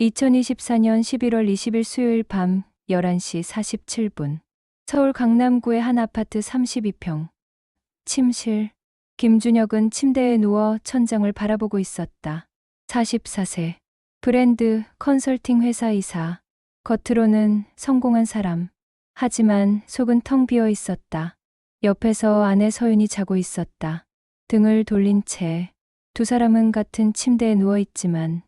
2024년 11월 20일 수요일 밤 11시 47분. 서울 강남구의 한 아파트 32평. 침실. 김준혁은 침대에 누워 천장을 바라보고 있었다. 44세. 브랜드 컨설팅 회사 이사. 겉으로는 성공한 사람. 하지만 속은 텅 비어 있었다. 옆에서 아내 서윤이 자고 있었다. 등을 돌린 채 두 사람은 같은 침대에 누워 있지만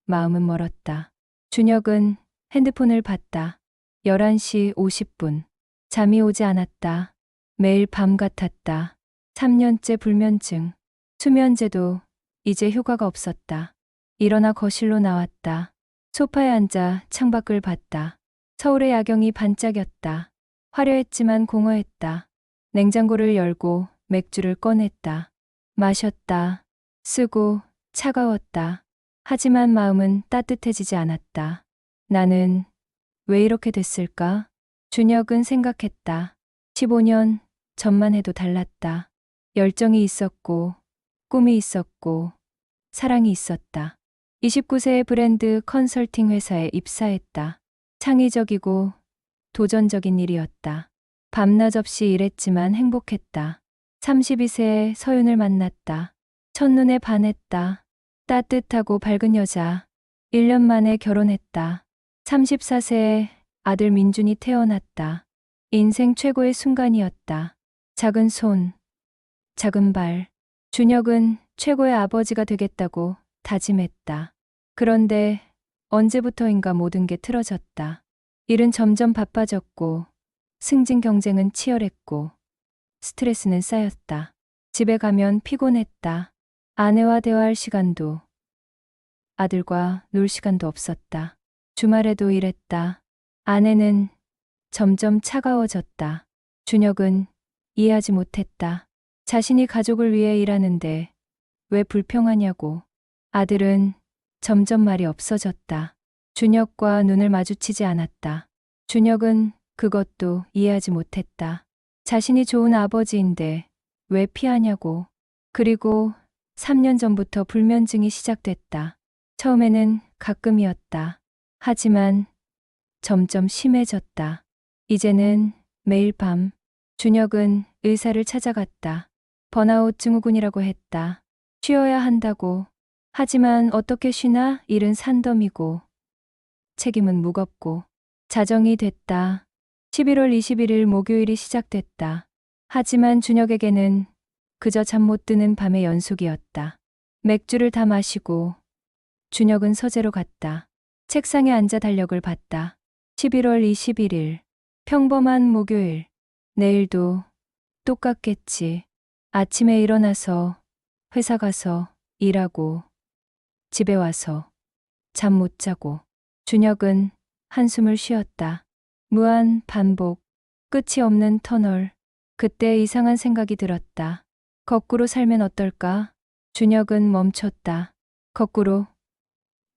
마음은 멀었다. 준혁은 핸드폰을 봤다. 11시 50분. 잠이 오지 않았다. 매일 밤 같았다. 3년째 불면증. 수면제도 이제 효과가 없었다. 일어나 거실로 나왔다. 소파에 앉아 창밖을 봤다. 서울의 야경이 반짝였다. 화려했지만 공허했다. 냉장고를 열고 맥주를 꺼냈다. 마셨다. 쓰고 차가웠다. 하지만 마음은 따뜻해지지 않았다. 나는 왜 이렇게 됐을까? 준혁은 생각했다. 15년 전만 해도 달랐다. 열정이 있었고, 꿈이 있었고, 사랑이 있었다. 29세의 브랜드 컨설팅 회사에 입사했다. 창의적이고 도전적인 일이었다. 밤낮 없이 일했지만 행복했다. 32세의 서윤을 만났다. 첫눈에 반했다. 따뜻하고 밝은 여자. 1년 만에 결혼했다. 34세에 아들 민준이 태어났다. 인생 최고의 순간이었다. 작은 손, 작은 발. 준혁은 최고의 아버지가 되겠다고 다짐했다. 그런데 언제부터인가 모든 게 틀어졌다. 일은 점점 바빠졌고, 승진 경쟁은 치열했고, 스트레스는 쌓였다. 집에 가면 피곤했다. 아내와 대화할 시간도, 아들과 놀 시간도 없었다. 주말에도 일했다. 아내는 점점 차가워졌다. 준혁은 이해하지 못했다. 자신이 가족을 위해 일하는데 왜 불평하냐고. 아들은 점점 말이 없어졌다. 준혁과 눈을 마주치지 않았다. 준혁은 그것도 이해하지 못했다. 자신이 좋은 아버지인데 왜 피하냐고. 그리고 3년 전부터 불면증이 시작됐다. 처음에는 가끔이었다. 하지만 점점 심해졌다. 이제는 매일 밤. 준혁은 의사를 찾아갔다. 번아웃 증후군이라고 했다. 쉬어야 한다고. 하지만 어떻게 쉬나? 일은 산더미고 책임은 무겁고. 자정이 됐다. 11월 21일 목요일이 시작됐다. 하지만 준혁에게는 그저 잠 못 드는 밤의 연속이었다. 맥주를 다 마시고 준혁은 서재로 갔다. 책상에 앉아 달력을 봤다. 11월 21일. 평범한 목요일. 내일도 똑같겠지. 아침에 일어나서 회사 가서 일하고 집에 와서 잠 못 자고. 준혁은 한숨을 쉬었다. 무한 반복. 끝이 없는 터널. 그때 이상한 생각이 들었다. 거꾸로 살면 어떨까? 준혁은 멈췄다. 거꾸로?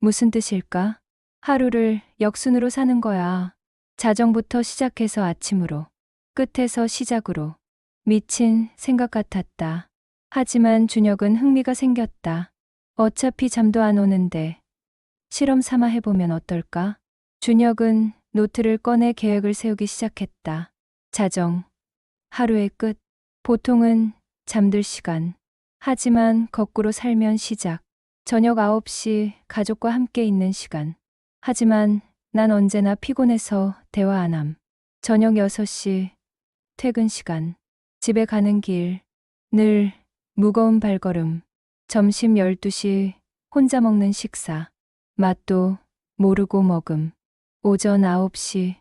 무슨 뜻일까? 하루를 역순으로 사는 거야. 자정부터 시작해서 아침으로. 끝에서 시작으로. 미친 생각 같았다. 하지만 준혁은 흥미가 생겼다. 어차피 잠도 안 오는데 실험 삼아 해보면 어떨까? 준혁은 노트를 꺼내 계획을 세우기 시작했다. 자정. 하루의 끝. 보통은 잠들 시간. 하지만 거꾸로 살면 시작. 저녁 9시 가족과 함께 있는 시간. 하지만 난 언제나 피곤해서 대화 안 함. 저녁 6시 퇴근 시간. 집에 가는 길. 늘 무거운 발걸음. 점심 12시 혼자 먹는 식사. 맛도 모르고 먹음. 오전 9시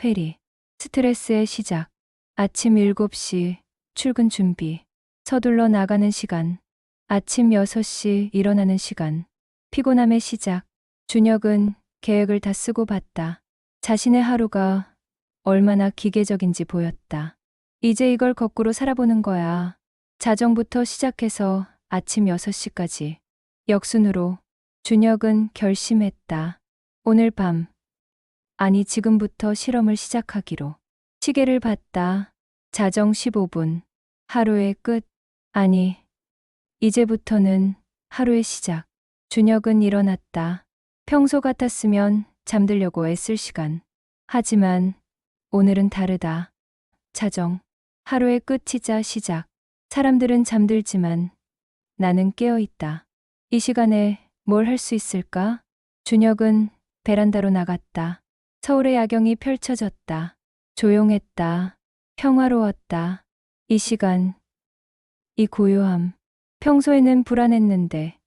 회리. 스트레스의 시작. 아침 7시 출근 준비. 서둘러 나가는 시간. 아침 6시 일어나는 시간. 피곤함의 시작. 준혁은 계획을 다 쓰고 봤다. 자신의 하루가 얼마나 기계적인지 보였다. 이제 이걸 거꾸로 살아보는 거야. 자정부터 시작해서 아침 6시까지. 역순으로. 준혁은 결심했다. 오늘 밤. 아니 지금부터 실험을 시작하기로. 시계를 봤다. 자정 15분. 하루의 끝. 아니, 이제부터는 하루의 시작. 준혁은 일어났다. 평소 같았으면 잠들려고 애쓸 시간. 하지만 오늘은 다르다. 자정. 하루의 끝이자 시작. 사람들은 잠들지만 나는 깨어있다. 이 시간에 뭘 할 수 있을까? 준혁은 베란다로 나갔다. 서울의 야경이 펼쳐졌다. 조용했다. 평화로웠다. 이 시간, 이 고요함. 평소에는 불안했는데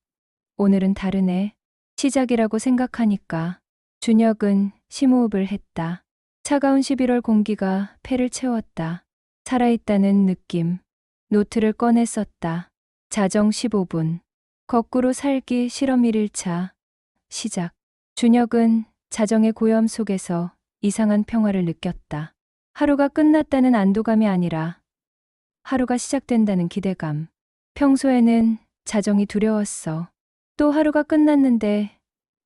오늘은 다르네. 시작이라고 생각하니까. 준혁은 심호흡을 했다. 차가운 11월 공기가 폐를 채웠다. 살아있다는 느낌. 노트를 꺼내 썼다. 자정 15분. 거꾸로 살기 실험 1일차. 시작. 준혁은 자정의 고요함 속에서 이상한 평화를 느꼈다. 하루가 끝났다는 안도감이 아니라 하루가 시작된다는 기대감. 평소에는 자정이 두려웠어. 또 하루가 끝났는데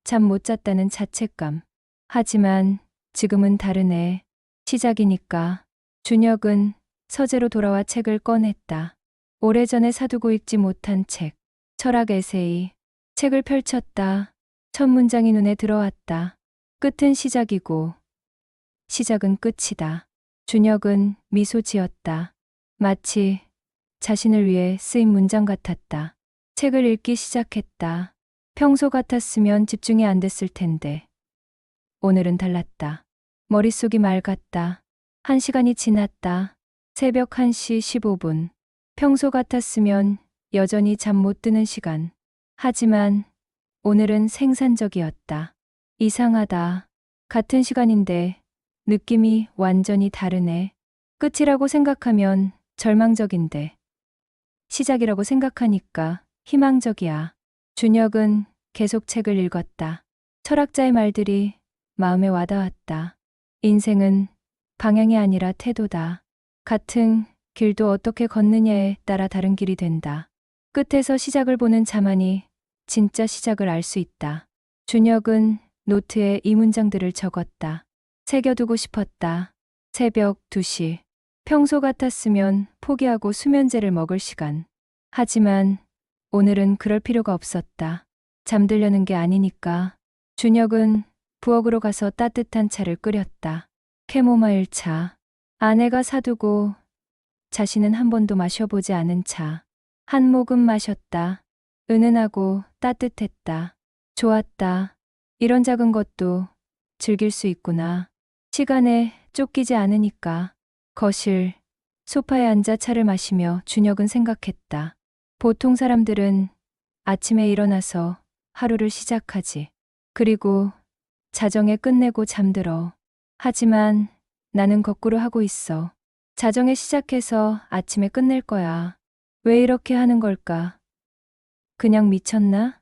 잠 못 잤다는 자책감. 하지만 지금은 다르네. 시작이니까. 준혁은 서재로 돌아와 책을 꺼냈다. 오래전에 사두고 읽지 못한 책. 철학 에세이. 책을 펼쳤다. 첫 문장이 눈에 들어왔다. 끝은 시작이고 시작은 끝이다. 준혁은 미소 지었다. 마치 자신을 위해 쓰인 문장 같았다. 책을 읽기 시작했다. 평소 같았으면 집중이 안 됐을 텐데 오늘은 달랐다. 머릿속이 맑았다. 1시간이 지났다. 새벽 1시 15분. 평소 같았으면 여전히 잠 못 드는 시간. 하지만 오늘은 생산적이었다. 이상하다. 같은 시간인데 느낌이 완전히 다르네. 끝이라고 생각하면 절망적인데 시작이라고 생각하니까 희망적이야. 준혁은 계속 책을 읽었다. 철학자의 말들이 마음에 와닿았다. 인생은 방향이 아니라 태도다. 같은 길도 어떻게 걷느냐에 따라 다른 길이 된다. 끝에서 시작을 보는 자만이 진짜 시작을 알 수 있다. 준혁은 노트에 이 문장들을 적었다. 새겨두고 싶었다. 새벽 2시. 평소 같았으면 포기하고 수면제를 먹을 시간. 하지만 오늘은 그럴 필요가 없었다. 잠들려는 게 아니니까. 준혁은 부엌으로 가서 따뜻한 차를 끓였다. 캐모마일 차. 아내가 사두고 자신은 한 번도 마셔보지 않은 차. 한 모금 마셨다. 은은하고 따뜻했다. 좋았다. 이런 작은 것도 즐길 수 있구나. 시간에 쫓기지 않으니까. 거실, 소파에 앉아 차를 마시며 준혁은 생각했다. 보통 사람들은 아침에 일어나서 하루를 시작하지. 그리고 자정에 끝내고 잠들어. 하지만 나는 거꾸로 하고 있어. 자정에 시작해서 아침에 끝낼 거야. 왜 이렇게 하는 걸까? 그냥 미쳤나?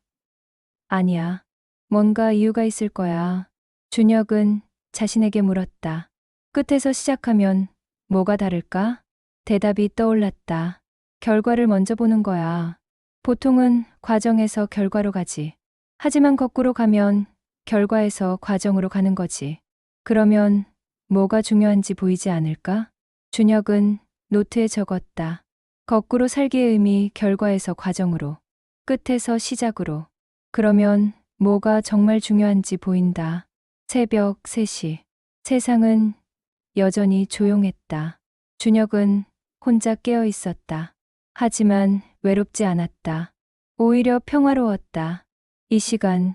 아니야. 뭔가 이유가 있을 거야. 준혁은 자신에게 물었다. 끝에서 시작하면 뭐가 다를까? 대답이 떠올랐다. 결과를 먼저 보는 거야. 보통은 과정에서 결과로 가지. 하지만 거꾸로 가면 결과에서 과정으로 가는 거지. 그러면 뭐가 중요한지 보이지 않을까? 준혁은 노트에 적었다. 거꾸로 살기의 의미 결과에서 과정으로, 끝에서 시작으로. 그러면 뭐가 정말 중요한지 보인다. 새벽 3시. 세상은 여전히 조용했다. 준혁은 혼자 깨어 있었다. 하지만 외롭지 않았다. 오히려 평화로웠다. 이 시간,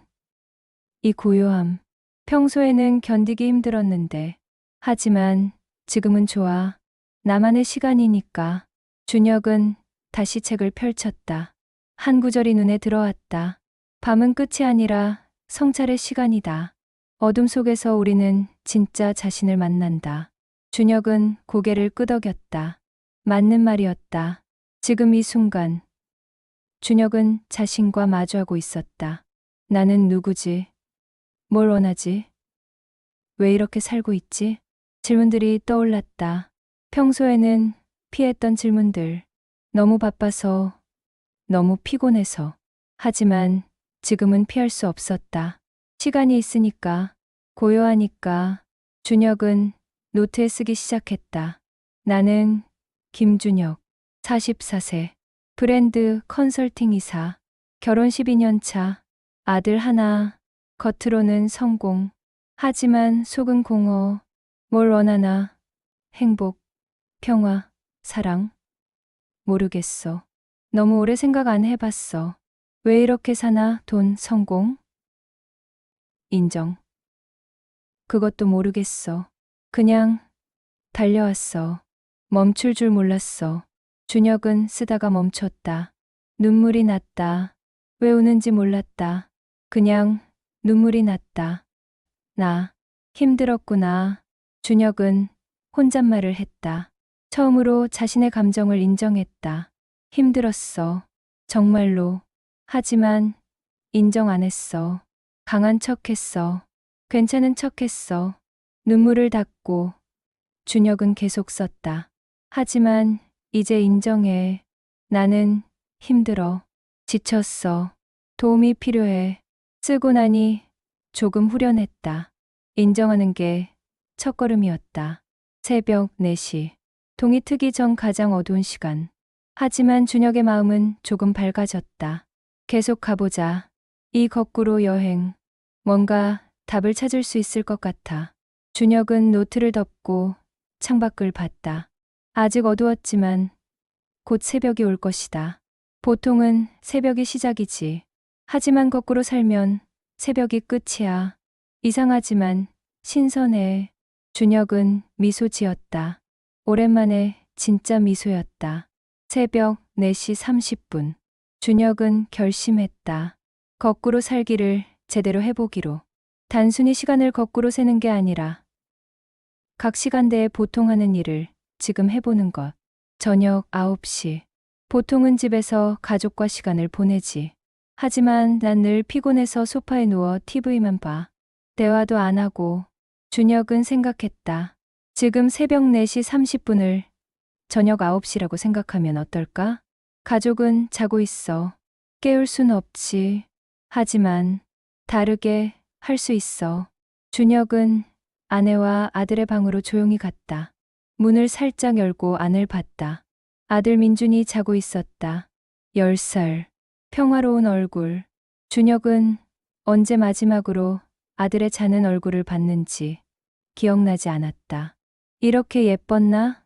이 고요함. 평소에는 견디기 힘들었는데, 하지만 지금은 좋아. 나만의 시간이니까. 준혁은 다시 책을 펼쳤다. 한 구절이 눈에 들어왔다. 밤은 끝이 아니라 성찰의 시간이다. 어둠 속에서 우리는 진짜 자신을 만난다. 준혁은 고개를 끄덕였다. 맞는 말이었다. 지금 이 순간. 준혁은 자신과 마주하고 있었다. 나는 누구지? 뭘 원하지? 왜 이렇게 살고 있지? 질문들이 떠올랐다. 평소에는 피했던 질문들. 너무 바빠서, 너무 피곤해서. 하지만 지금은 피할 수 없었다. 시간이 있으니까, 고요하니까. 준혁은 노트에 쓰기 시작했다. 나는 김준혁, 44세, 브랜드 컨설팅 이사, 결혼 12년 차, 아들 하나, 겉으로는 성공. 하지만 속은 공허. 뭘 원하나? 행복, 평화, 사랑? 모르겠어. 너무 오래 생각 안 해봤어. 왜 이렇게 사나? 돈, 성공? 인정. 그것도 모르겠어. 그냥 달려왔어. 멈출 줄 몰랐어. 준혁은 쓰다가 멈췄다. 눈물이 났다. 왜 우는지 몰랐다. 그냥 눈물이 났다. 나 힘들었구나. 준혁은 혼잣말을 했다. 처음으로 자신의 감정을 인정했다. 힘들었어. 정말로. 하지만 인정 안 했어. 강한 척 했어. 괜찮은 척 했어. 눈물을 닦고 준혁은 계속 썼다. 하지만 이제 인정해. 나는 힘들어. 지쳤어. 도움이 필요해. 쓰고 나니 조금 후련했다. 인정하는 게 첫걸음이었다. 새벽 4시. 동이 트기 전 가장 어두운 시간. 하지만 준혁의 마음은 조금 밝아졌다. 계속 가보자. 이 거꾸로 여행. 뭔가 답을 찾을 수 있을 것 같아. 준혁은 노트를 덮고 창밖을 봤다. 아직 어두웠지만 곧 새벽이 올 것이다. 보통은 새벽이 시작이지. 하지만 거꾸로 살면 새벽이 끝이야. 이상하지만 신선해. 준혁은 미소 지었다. 오랜만에 진짜 미소였다. 새벽 4시 30분. 준혁은 결심했다. 거꾸로 살기를 제대로 해보기로. 단순히 시간을 거꾸로 세는 게 아니라 각 시간대에 보통 하는 일을 지금 해보는 것. 저녁 9시. 보통은 집에서 가족과 시간을 보내지. 하지만 난 늘 피곤해서 소파에 누워 TV만 봐. 대화도 안 하고. 준혁은 생각했다. 지금 새벽 4시 30분을 저녁 9시라고 생각하면 어떨까? 가족은 자고 있어. 깨울 순 없지. 하지만 다르게 할 수 있어. 준혁은 아내와 아들의 방으로 조용히 갔다. 문을 살짝 열고 안을 봤다. 아들 민준이 자고 있었다. 10살. 평화로운 얼굴. 준혁은 언제 마지막으로 아들의 자는 얼굴을 봤는지 기억나지 않았다. 이렇게 예뻤나?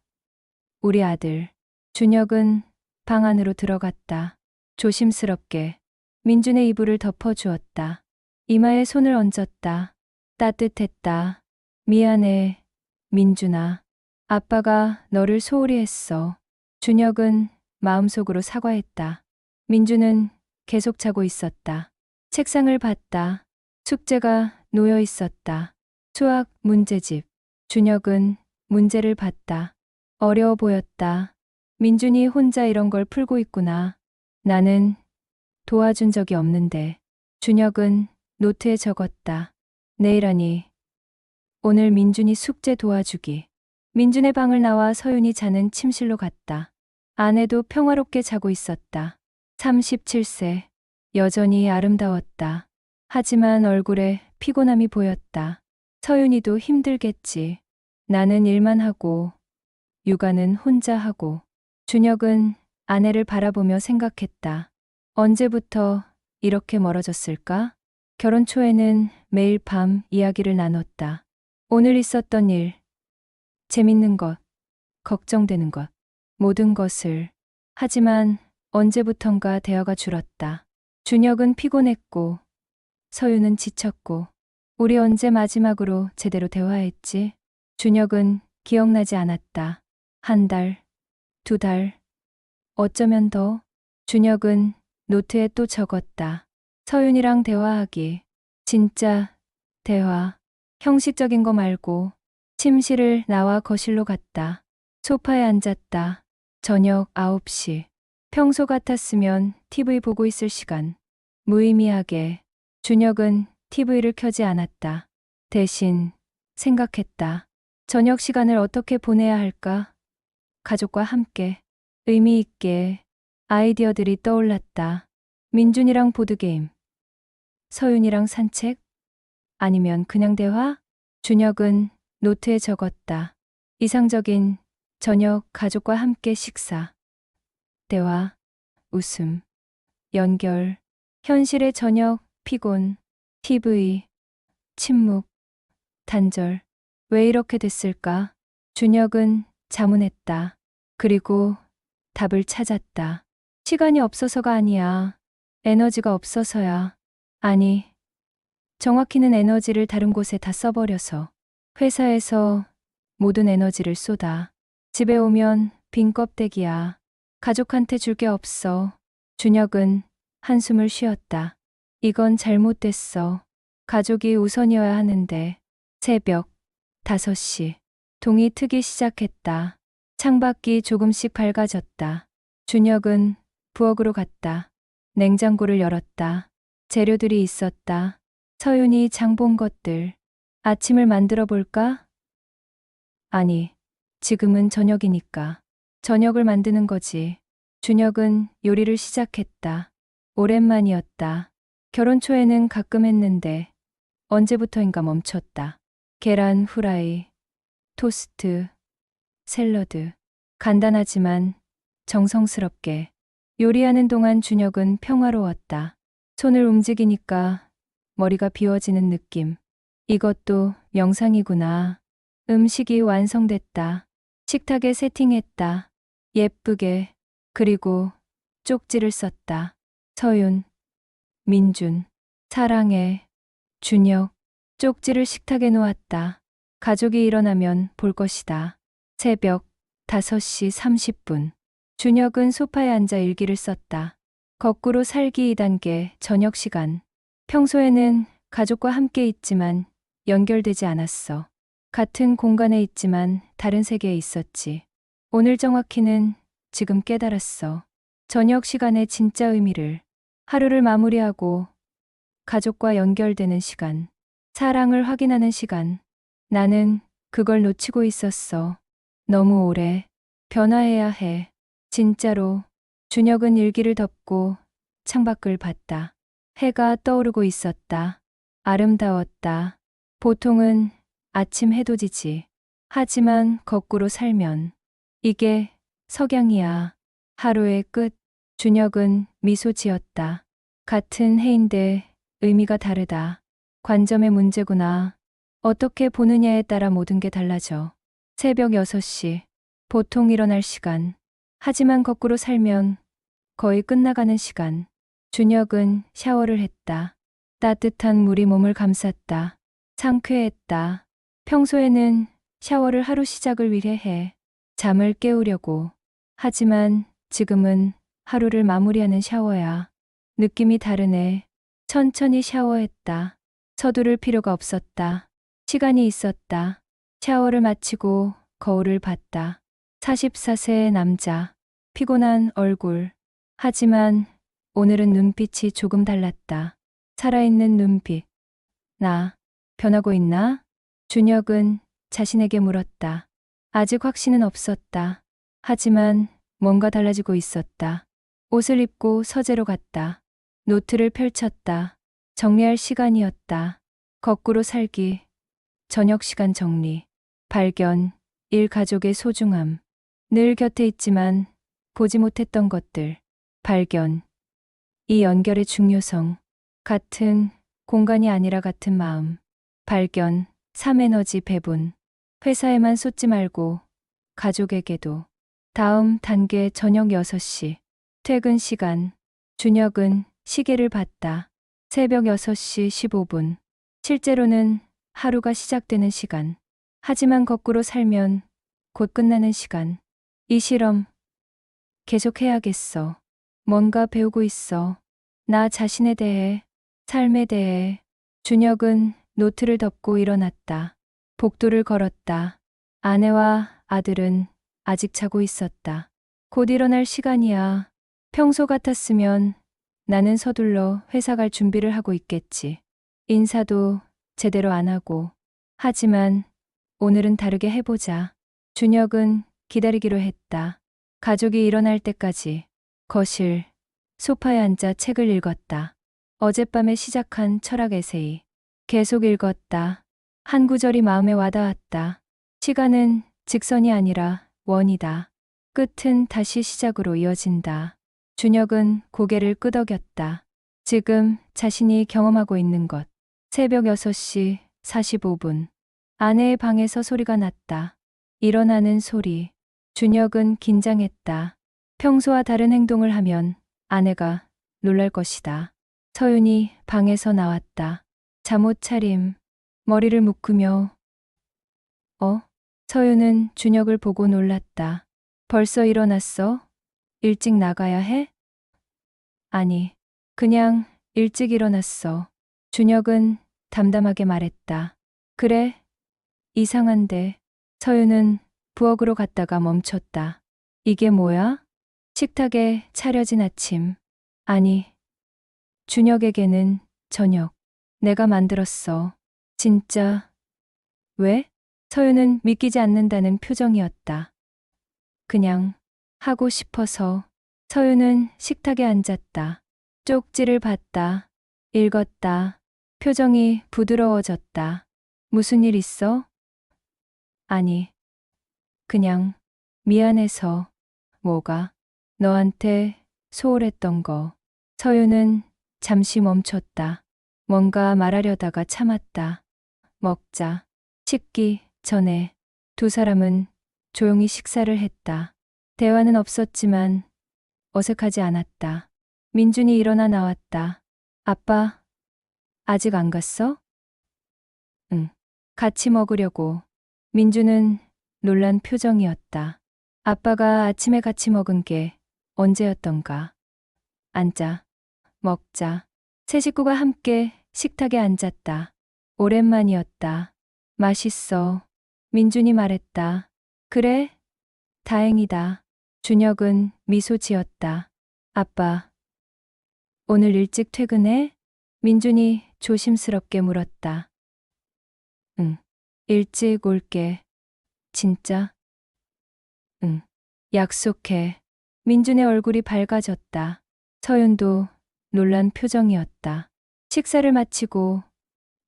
우리 아들. 준혁은 방 안으로 들어갔다. 조심스럽게 민준의 이불을 덮어주었다. 이마에 손을 얹었다. 따뜻했다. 미안해, 민준아. 아빠가 너를 소홀히 했어. 준혁은 마음속으로 사과했다. 민준은 계속 자고 있었다. 책상을 봤다. 숙제가 놓여 있었다. 수학 문제집. 준혁은 문제를 봤다. 어려워 보였다. 민준이 혼자 이런 걸 풀고 있구나. 나는 도와준 적이 없는데. 준혁은 노트에 적었다. 내일 하니. 오늘 민준이 숙제 도와주기. 민준의 방을 나와 서윤이 자는 침실로 갔다. 아내도 평화롭게 자고 있었다. 37세. 여전히 아름다웠다. 하지만 얼굴에 피곤함이 보였다. 서윤이도 힘들겠지. 나는 일만 하고, 육아는 혼자 하고. 준혁은 아내를 바라보며 생각했다. 언제부터 이렇게 멀어졌을까? 결혼 초에는 매일 밤 이야기를 나눴다. 오늘 있었던 일, 재밌는 것, 걱정되는 것, 모든 것을. 하지만 언제부턴가 대화가 줄었다. 준혁은 피곤했고, 서윤은 지쳤고, 우리 언제 마지막으로 제대로 대화했지? 준혁은 기억나지 않았다. 1달, 2달, 어쩌면 더. 준혁은 노트에 또 적었다. 서윤이랑 대화하기. 진짜 대화. 형식적인 거 말고. 침실을 나와 거실로 갔다. 소파에 앉았다. 저녁 9시. 평소 같았으면 TV 보고 있을 시간. 무의미하게. 준혁은 TV를 켜지 않았다. 대신 생각했다. 저녁 시간을 어떻게 보내야 할까? 가족과 함께. 의미 있게. 아이디어들이 떠올랐다. 민준이랑 보드게임. 서윤이랑 산책? 아니면 그냥 대화? 준혁은 노트에 적었다. 이상적인 저녁 가족과 함께 식사. 대화, 웃음, 연결. 현실의 저녁, 피곤. TV, 침묵, 단절. 왜 이렇게 됐을까? 준혁은 자문했다. 그리고 답을 찾았다. 시간이 없어서가 아니야. 에너지가 없어서야. 아니, 정확히는 에너지를 다른 곳에 다 써버려서. 회사에서 모든 에너지를 쏟아. 집에 오면 빈 껍데기야. 가족한테 줄 게 없어. 준혁은 한숨을 쉬었다. 이건 잘못됐어. 가족이 우선이어야 하는데. 새벽 5시. 동이 트기 시작했다. 창밖이 조금씩 밝아졌다. 준혁은 부엌으로 갔다. 냉장고를 열었다. 재료들이 있었다. 서윤이 장 본 것들. 아침을 만들어 볼까? 아니, 지금은 저녁이니까. 저녁을 만드는 거지. 준혁은 요리를 시작했다. 오랜만이었다. 결혼 초에는 가끔 했는데 언제부터인가 멈췄다. 계란 후라이, 토스트, 샐러드. 간단하지만 정성스럽게. 요리하는 동안 준혁은 평화로웠다. 손을 움직이니까 머리가 비워지는 느낌. 이것도 명상이구나. 음식이 완성됐다. 식탁에 세팅했다. 예쁘게. 그리고 쪽지를 썼다. 서윤, 민준, 사랑해, 준혁. 쪽지를 식탁에 놓았다. 가족이 일어나면 볼 것이다. 새벽 5시 30분. 준혁은 소파에 앉아 일기를 썼다. 거꾸로 살기 2단계 저녁 시간. 평소에는 가족과 함께 있지만 연결되지 않았어. 같은 공간에 있지만 다른 세계에 있었지. 오늘 정확히는 지금 깨달았어. 저녁 시간의 진짜 의미를. 하루를 마무리하고 가족과 연결되는 시간. 사랑을 확인하는 시간. 나는 그걸 놓치고 있었어. 너무 오래. 변화해야 해. 진짜로. 준혁은 일기를 덮고 창밖을 봤다. 해가 떠오르고 있었다. 아름다웠다. 보통은 아침 해돋이지. 하지만 거꾸로 살면 이게 석양이야. 하루의 끝. 준혁은 미소 지었다. 같은 해인데 의미가 다르다. 관점의 문제구나. 어떻게 보느냐에 따라 모든 게 달라져. 새벽 6시. 보통 일어날 시간. 하지만 거꾸로 살면 거의 끝나가는 시간. 준혁은 샤워를 했다. 따뜻한 물이 몸을 감쌌다. 상쾌했다. 평소에는 샤워를 하루 시작을 위해 해. 잠을 깨우려고. 하지만 지금은 하루를 마무리하는 샤워야. 느낌이 다르네. 천천히 샤워했다. 서두를 필요가 없었다. 시간이 있었다. 샤워를 마치고 거울을 봤다. 44세의 남자. 피곤한 얼굴. 하지만 오늘은 눈빛이 조금 달랐다. 살아있는 눈빛. 나 변하고 있나? 준혁은 자신에게 물었다. 아직 확신은 없었다. 하지만 뭔가 달라지고 있었다. 옷을 입고 서재로 갔다. 노트를 펼쳤다. 정리할 시간이었다. 거꾸로 살기. 저녁 시간 정리. 발견. 일 가족의 소중함. 늘 곁에 있지만 보지 못했던 것들. 발견. 이 연결의 중요성. 같은 공간이 아니라 같은 마음. 발견. 3에너지 배분. 회사에만 쏟지 말고 가족에게도. 다음 단계 저녁 6시. 퇴근 시간. 준혁은 시계를 봤다. 새벽 6시 15분. 실제로는 하루가 시작되는 시간. 하지만 거꾸로 살면 곧 끝나는 시간. 이 실험 계속해야겠어. 뭔가 배우고 있어. 나 자신에 대해, 삶에 대해. 준혁은 노트를 덮고 일어났다. 복도를 걸었다. 아내와 아들은 아직 자고 있었다. 곧 일어날 시간이야. 평소 같았으면 나는 서둘러 회사 갈 준비를 하고 있겠지. 인사도 제대로 안 하고. 하지만 오늘은 다르게 해보자. 준혁은 기다리기로 했다. 가족이 일어날 때까지. 거실, 소파에 앉아 책을 읽었다. 어젯밤에 시작한 철학 에세이. 계속 읽었다. 한 구절이 마음에 와닿았다. 시간은 직선이 아니라 원이다. 끝은 다시 시작으로 이어진다. 준혁은 고개를 끄덕였다. 지금 자신이 경험하고 있는 것. 새벽 6시 45분. 아내의 방에서 소리가 났다. 일어나는 소리. 준혁은 긴장했다. 평소와 다른 행동을 하면 아내가 놀랄 것이다. 서윤이 방에서 나왔다. 잠옷 차림, 머리를 묶으며 서윤은 준혁을 보고 놀랐다. 벌써 일어났어? 일찍 나가야 해? 아니, 그냥 일찍 일어났어. 준혁은 담담하게 말했다. 그래? 이상한데. 서윤은 부엌으로 갔다가 멈췄다. 이게 뭐야? 식탁에 차려진 아침. 아니, 준혁에게는 저녁. 내가 만들었어. 진짜. 왜? 서윤은 믿기지 않는다는 표정이었다. 그냥 하고 싶어서. 서윤은 식탁에 앉았다. 쪽지를 봤다. 읽었다. 표정이 부드러워졌다. 무슨 일 있어? 아니, 그냥 미안해서. 뭐가? 너한테 소홀했던 거. 서윤은 잠시 멈췄다. 뭔가 말하려다가 참았다. 먹자. 식기 전에 두 사람은 조용히 식사를 했다. 대화는 없었지만 어색하지 않았다. 민준이 일어나 나왔다. 아빠, 아직 안 갔어? 응. 같이 먹으려고. 민준은 놀란 표정이었다. 아빠가 아침에 같이 먹은 게 언제였던가. 앉자. 먹자. 세 식구가 함께 식탁에 앉았다. 오랜만이었다. 맛있어. 민준이 말했다. 그래? 다행이다. 준혁은 미소 지었다. 아빠, 오늘 일찍 퇴근해? 민준이 조심스럽게 물었다. 응. 일찍 올게. 진짜? 응. 약속해. 민준의 얼굴이 밝아졌다. 서윤도 놀란 표정이었다. 식사를 마치고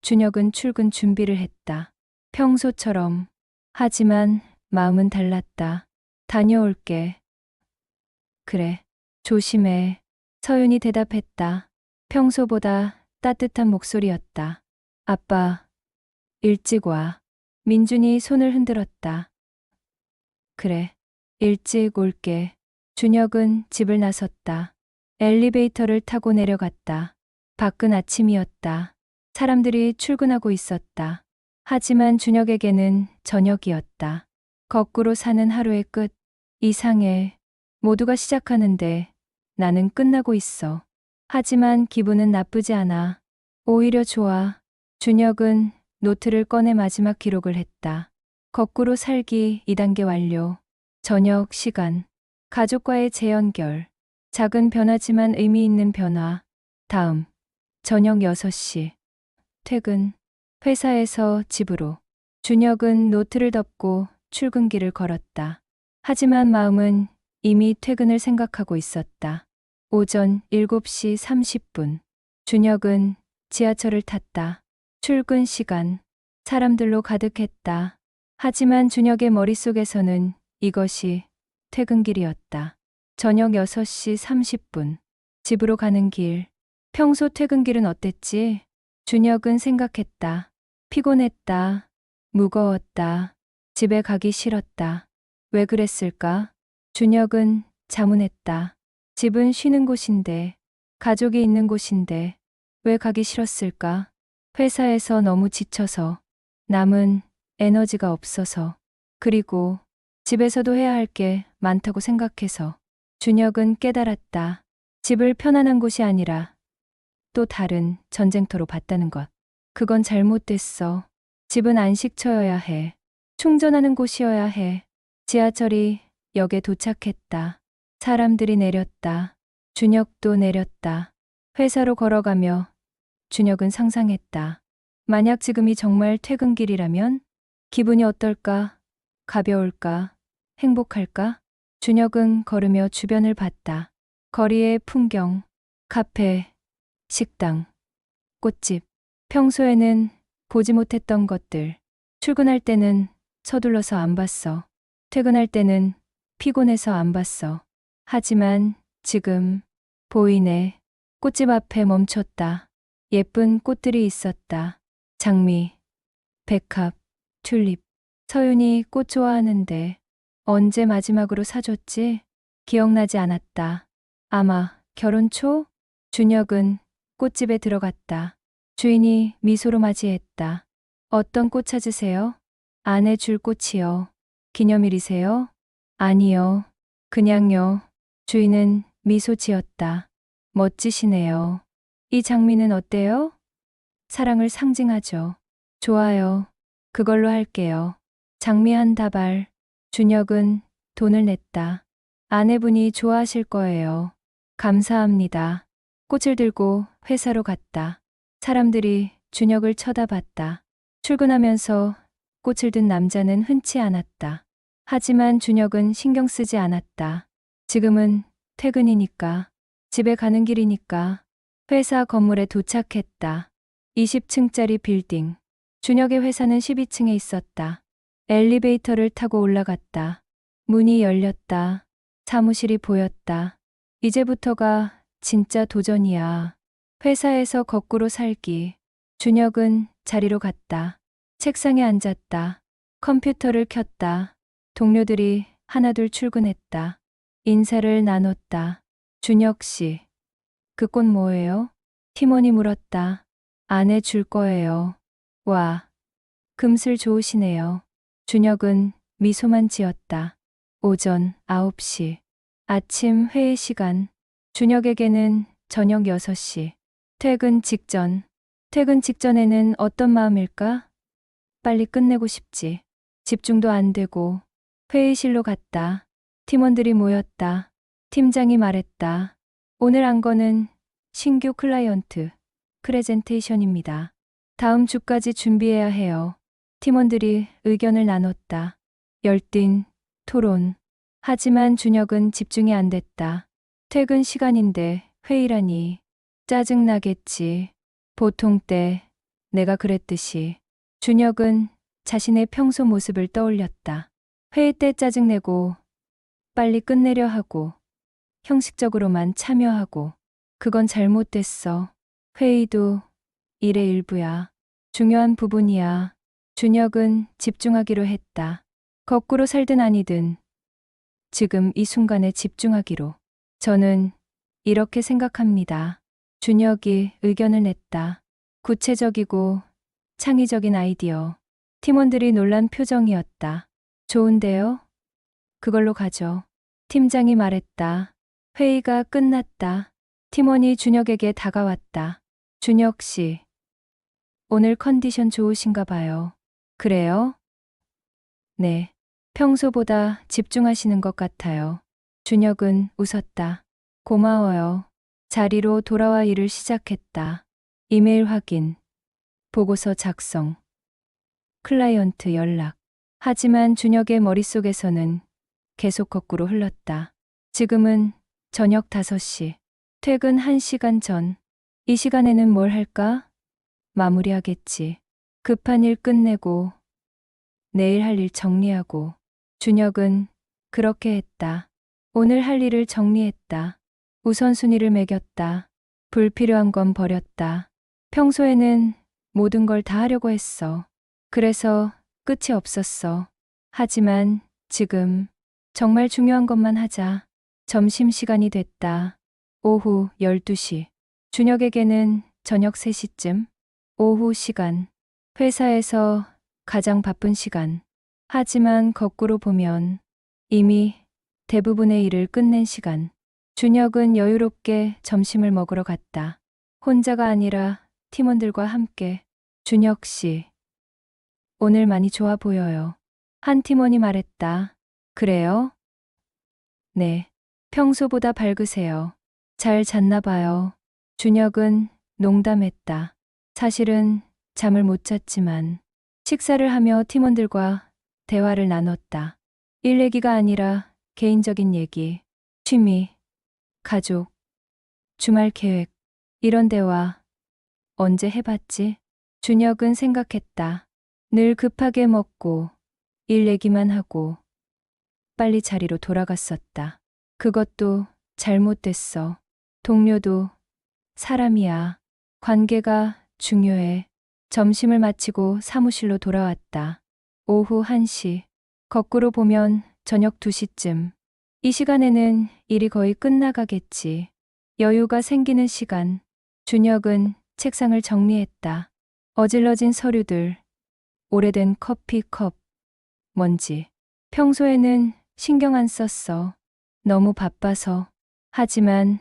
준혁은 출근 준비를 했다. 평소처럼. 하지만 마음은 달랐다. 다녀올게. 그래. 조심해. 서윤이 대답했다. 평소보다 따뜻한 목소리였다. 아빠, 일찍 와. 민준이 손을 흔들었다. 그래. 일찍 올게. 준혁은 집을 나섰다. 엘리베이터를 타고 내려갔다. 밖은 아침이었다. 사람들이 출근하고 있었다. 하지만 준혁에게는 저녁이었다. 거꾸로 사는 하루의 끝. 이상해. 모두가 시작하는데 나는 끝나고 있어. 하지만 기분은 나쁘지 않아. 오히려 좋아. 준혁은 노트를 꺼내 마지막 기록을 했다. 거꾸로 살기 2단계 완료. 저녁 시간. 가족과의 재연결. 작은 변화지만 의미 있는 변화. 다음. 저녁 6시. 퇴근. 회사에서 집으로. 준혁은 노트를 덮고 출근길을 걸었다. 하지만 마음은 이미 퇴근을 생각하고 있었다. 오전 7시 30분. 준혁은 지하철을 탔다. 출근 시간. 사람들로 가득했다. 하지만 준혁의 머릿속에서는 이것이 퇴근길이었다. 저녁 6시 30분. 집으로 가는 길. 평소 퇴근길은 어땠지? 준혁은 생각했다. 피곤했다. 무거웠다. 집에 가기 싫었다. 왜 그랬을까? 준혁은 자문했다. 집은 쉬는 곳인데, 가족이 있는 곳인데, 왜 가기 싫었을까? 회사에서 너무 지쳐서, 남은 에너지가 없어서, 그리고 집에서도 해야 할 게 많다고 생각해서. 준혁은 깨달았다. 집을 편안한 곳이 아니라 또 다른 전쟁터로 봤다는 것. 그건 잘못됐어. 집은 안식처여야 해. 충전하는 곳이어야 해. 지하철이 역에 도착했다. 사람들이 내렸다. 준혁도 내렸다. 회사로 걸어가며 준혁은 상상했다. 만약 지금이 정말 퇴근길이라면 기분이 어떨까? 가벼울까? 행복할까? 준혁은 걸으며 주변을 봤다. 거리의 풍경, 카페, 식당, 꽃집. 평소에는 보지 못했던 것들. 출근할 때는 서둘러서 안 봤어. 퇴근할 때는 피곤해서 안 봤어. 하지만 지금 보이네. 꽃집 앞에 멈췄다. 예쁜 꽃들이 있었다. 장미, 백합, 튤립. 서윤이 꽃 좋아하는데 언제 마지막으로 사줬지? 기억나지 않았다. 아마 결혼 초? 준혁은 꽃집에 들어갔다. 주인이 미소로 맞이했다. 어떤 꽃 찾으세요? 아내 줄 꽃이요. 기념일이세요? 아니요. 그냥요. 주인은 미소 지었다. 멋지시네요. 이 장미는 어때요? 사랑을 상징하죠. 좋아요. 그걸로 할게요. 장미 한 다발. 준혁은 돈을 냈다. 아내분이 좋아하실 거예요. 감사합니다. 꽃을 들고 회사로 갔다. 사람들이 준혁을 쳐다봤다. 출근하면서 꽃을 든 남자는 흔치 않았다. 하지만 준혁은 신경 쓰지 않았다. 지금은 퇴근이니까, 집에 가는 길이니까. 회사 건물에 도착했다. 20층짜리 빌딩. 준혁의 회사는 12층에 있었다. 엘리베이터를 타고 올라갔다. 문이 열렸다. 사무실이 보였다. 이제부터가 진짜 도전이야. 회사에서 거꾸로 살기. 준혁은 자리로 갔다. 책상에 앉았다. 컴퓨터를 켰다. 동료들이 하나둘 출근했다. 인사를 나눴다. 준혁 씨, 그 꽃 뭐예요? 팀원이 물었다. 아내 줄 거예요. 와, 금슬 좋으시네요. 준혁은 미소만 지었다. 오전 9시. 아침 회의 시간. 준혁에게는 저녁 6시. 퇴근 직전. 퇴근 직전에는 어떤 마음일까? 빨리 끝내고 싶지. 집중도 안 되고. 회의실로 갔다. 팀원들이 모였다. 팀장이 말했다. 오늘 한 거는 신규 클라이언트 프레젠테이션입니다. 다음 주까지 준비해야 해요. 팀원들이 의견을 나눴다. 열띤 토론. 하지만 준혁은 집중이 안 됐다. 퇴근 시간인데 회의라니. 짜증나겠지. 보통 때 내가 그랬듯이. 준혁은 자신의 평소 모습을 떠올렸다. 회의 때 짜증내고 빨리 끝내려 하고 형식적으로만 참여하고. 그건 잘못됐어. 회의도 일의 일부야. 중요한 부분이야. 준혁은 집중하기로 했다. 거꾸로 살든 아니든 지금 이 순간에 집중하기로. 저는 이렇게 생각합니다. 준혁이 의견을 냈다. 구체적이고 창의적인 아이디어. 팀원들이 놀란 표정이었다. 좋은데요? 그걸로 가죠. 팀장이 말했다. 회의가 끝났다. 팀원이 준혁에게 다가왔다. 준혁 씨, 오늘 컨디션 좋으신가 봐요. 그래요? 네. 평소보다 집중하시는 것 같아요. 준혁은 웃었다. 고마워요. 자리로 돌아와 일을 시작했다. 이메일 확인, 보고서 작성, 클라이언트 연락. 하지만 준혁의 머릿속에서는 계속 거꾸로 흘렀다. 지금은 저녁 5시. 퇴근 1시간 전. 이 시간에는 뭘 할까? 마무리하겠지. 급한 일 끝내고 내일 할 일 정리하고. 준혁은 그렇게 했다. 오늘 할 일을 정리했다. 우선순위를 매겼다. 불필요한 건 버렸다. 평소에는 모든 걸 다 하려고 했어. 그래서 끝이 없었어. 하지만 지금 정말 중요한 것만 하자. 점심시간이 됐다. 오후 12시. 준혁에게는 저녁 3시쯤. 오후 시간. 회사에서 가장 바쁜 시간. 하지만 거꾸로 보면 이미 대부분의 일을 끝낸 시간. 준혁은 여유롭게 점심을 먹으러 갔다. 혼자가 아니라 팀원들과 함께. 준혁 씨, 오늘 많이 좋아 보여요. 한 팀원이 말했다. 그래요? 네. 평소보다 밝으세요. 잘 잤나 봐요. 준혁은 농담했다. 사실은 잠을 못 잤지만. 식사를 하며 팀원들과 대화를 나눴다. 일 얘기가 아니라 개인적인 얘기, 취미, 가족, 주말 계획. 이런 대화 언제 해봤지? 준혁은 생각했다. 늘 급하게 먹고 일 얘기만 하고 빨리 자리로 돌아갔었다. 그것도 잘못됐어. 동료도 사람이야. 관계가 중요해. 점심을 마치고 사무실로 돌아왔다. 오후 1시. 거꾸로 보면 저녁 2시쯤. 이 시간에는 일이 거의 끝나가겠지. 여유가 생기는 시간. 준혁은 책상을 정리했다. 어질러진 서류들, 오래된 커피컵, 먼지. 평소에는 신경 안 썼어. 너무 바빠서. 하지만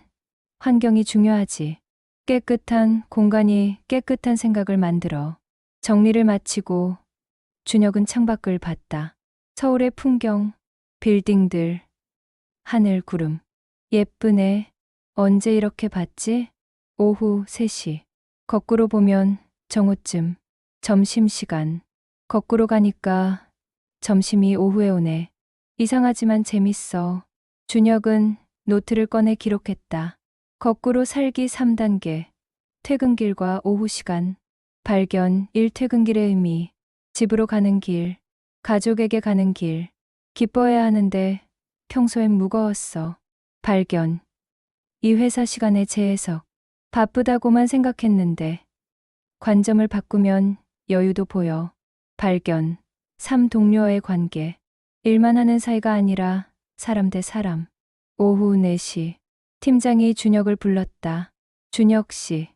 환경이 중요하지. 깨끗한 공간이 깨끗한 생각을 만들어. 정리를 마치고 준혁은 창밖을 봤다. 서울의 풍경, 빌딩들, 하늘, 구름. 예쁘네. 언제 이렇게 봤지? 오후 3시. 거꾸로 보면 정오쯤. 점심시간. 거꾸로 가니까 점심이 오후에 오네. 이상하지만 재밌어. 준혁은 노트를 꺼내 기록했다. 거꾸로 살기 3단계. 퇴근길과 오후 시간. 발견 1. 퇴근길의 의미. 집으로 가는 길. 가족에게 가는 길. 기뻐해야 하는데 평소엔 무거웠어. 발견. 이 회사 시간의 재해석. 바쁘다고만 생각했는데 관점을 바꾸면 여유도 보여. 발견. 3. 동료와의 관계. 일만 하는 사이가 아니라 사람 대 사람. 오후 4시. 팀장이 준혁을 불렀다. 준혁 씨.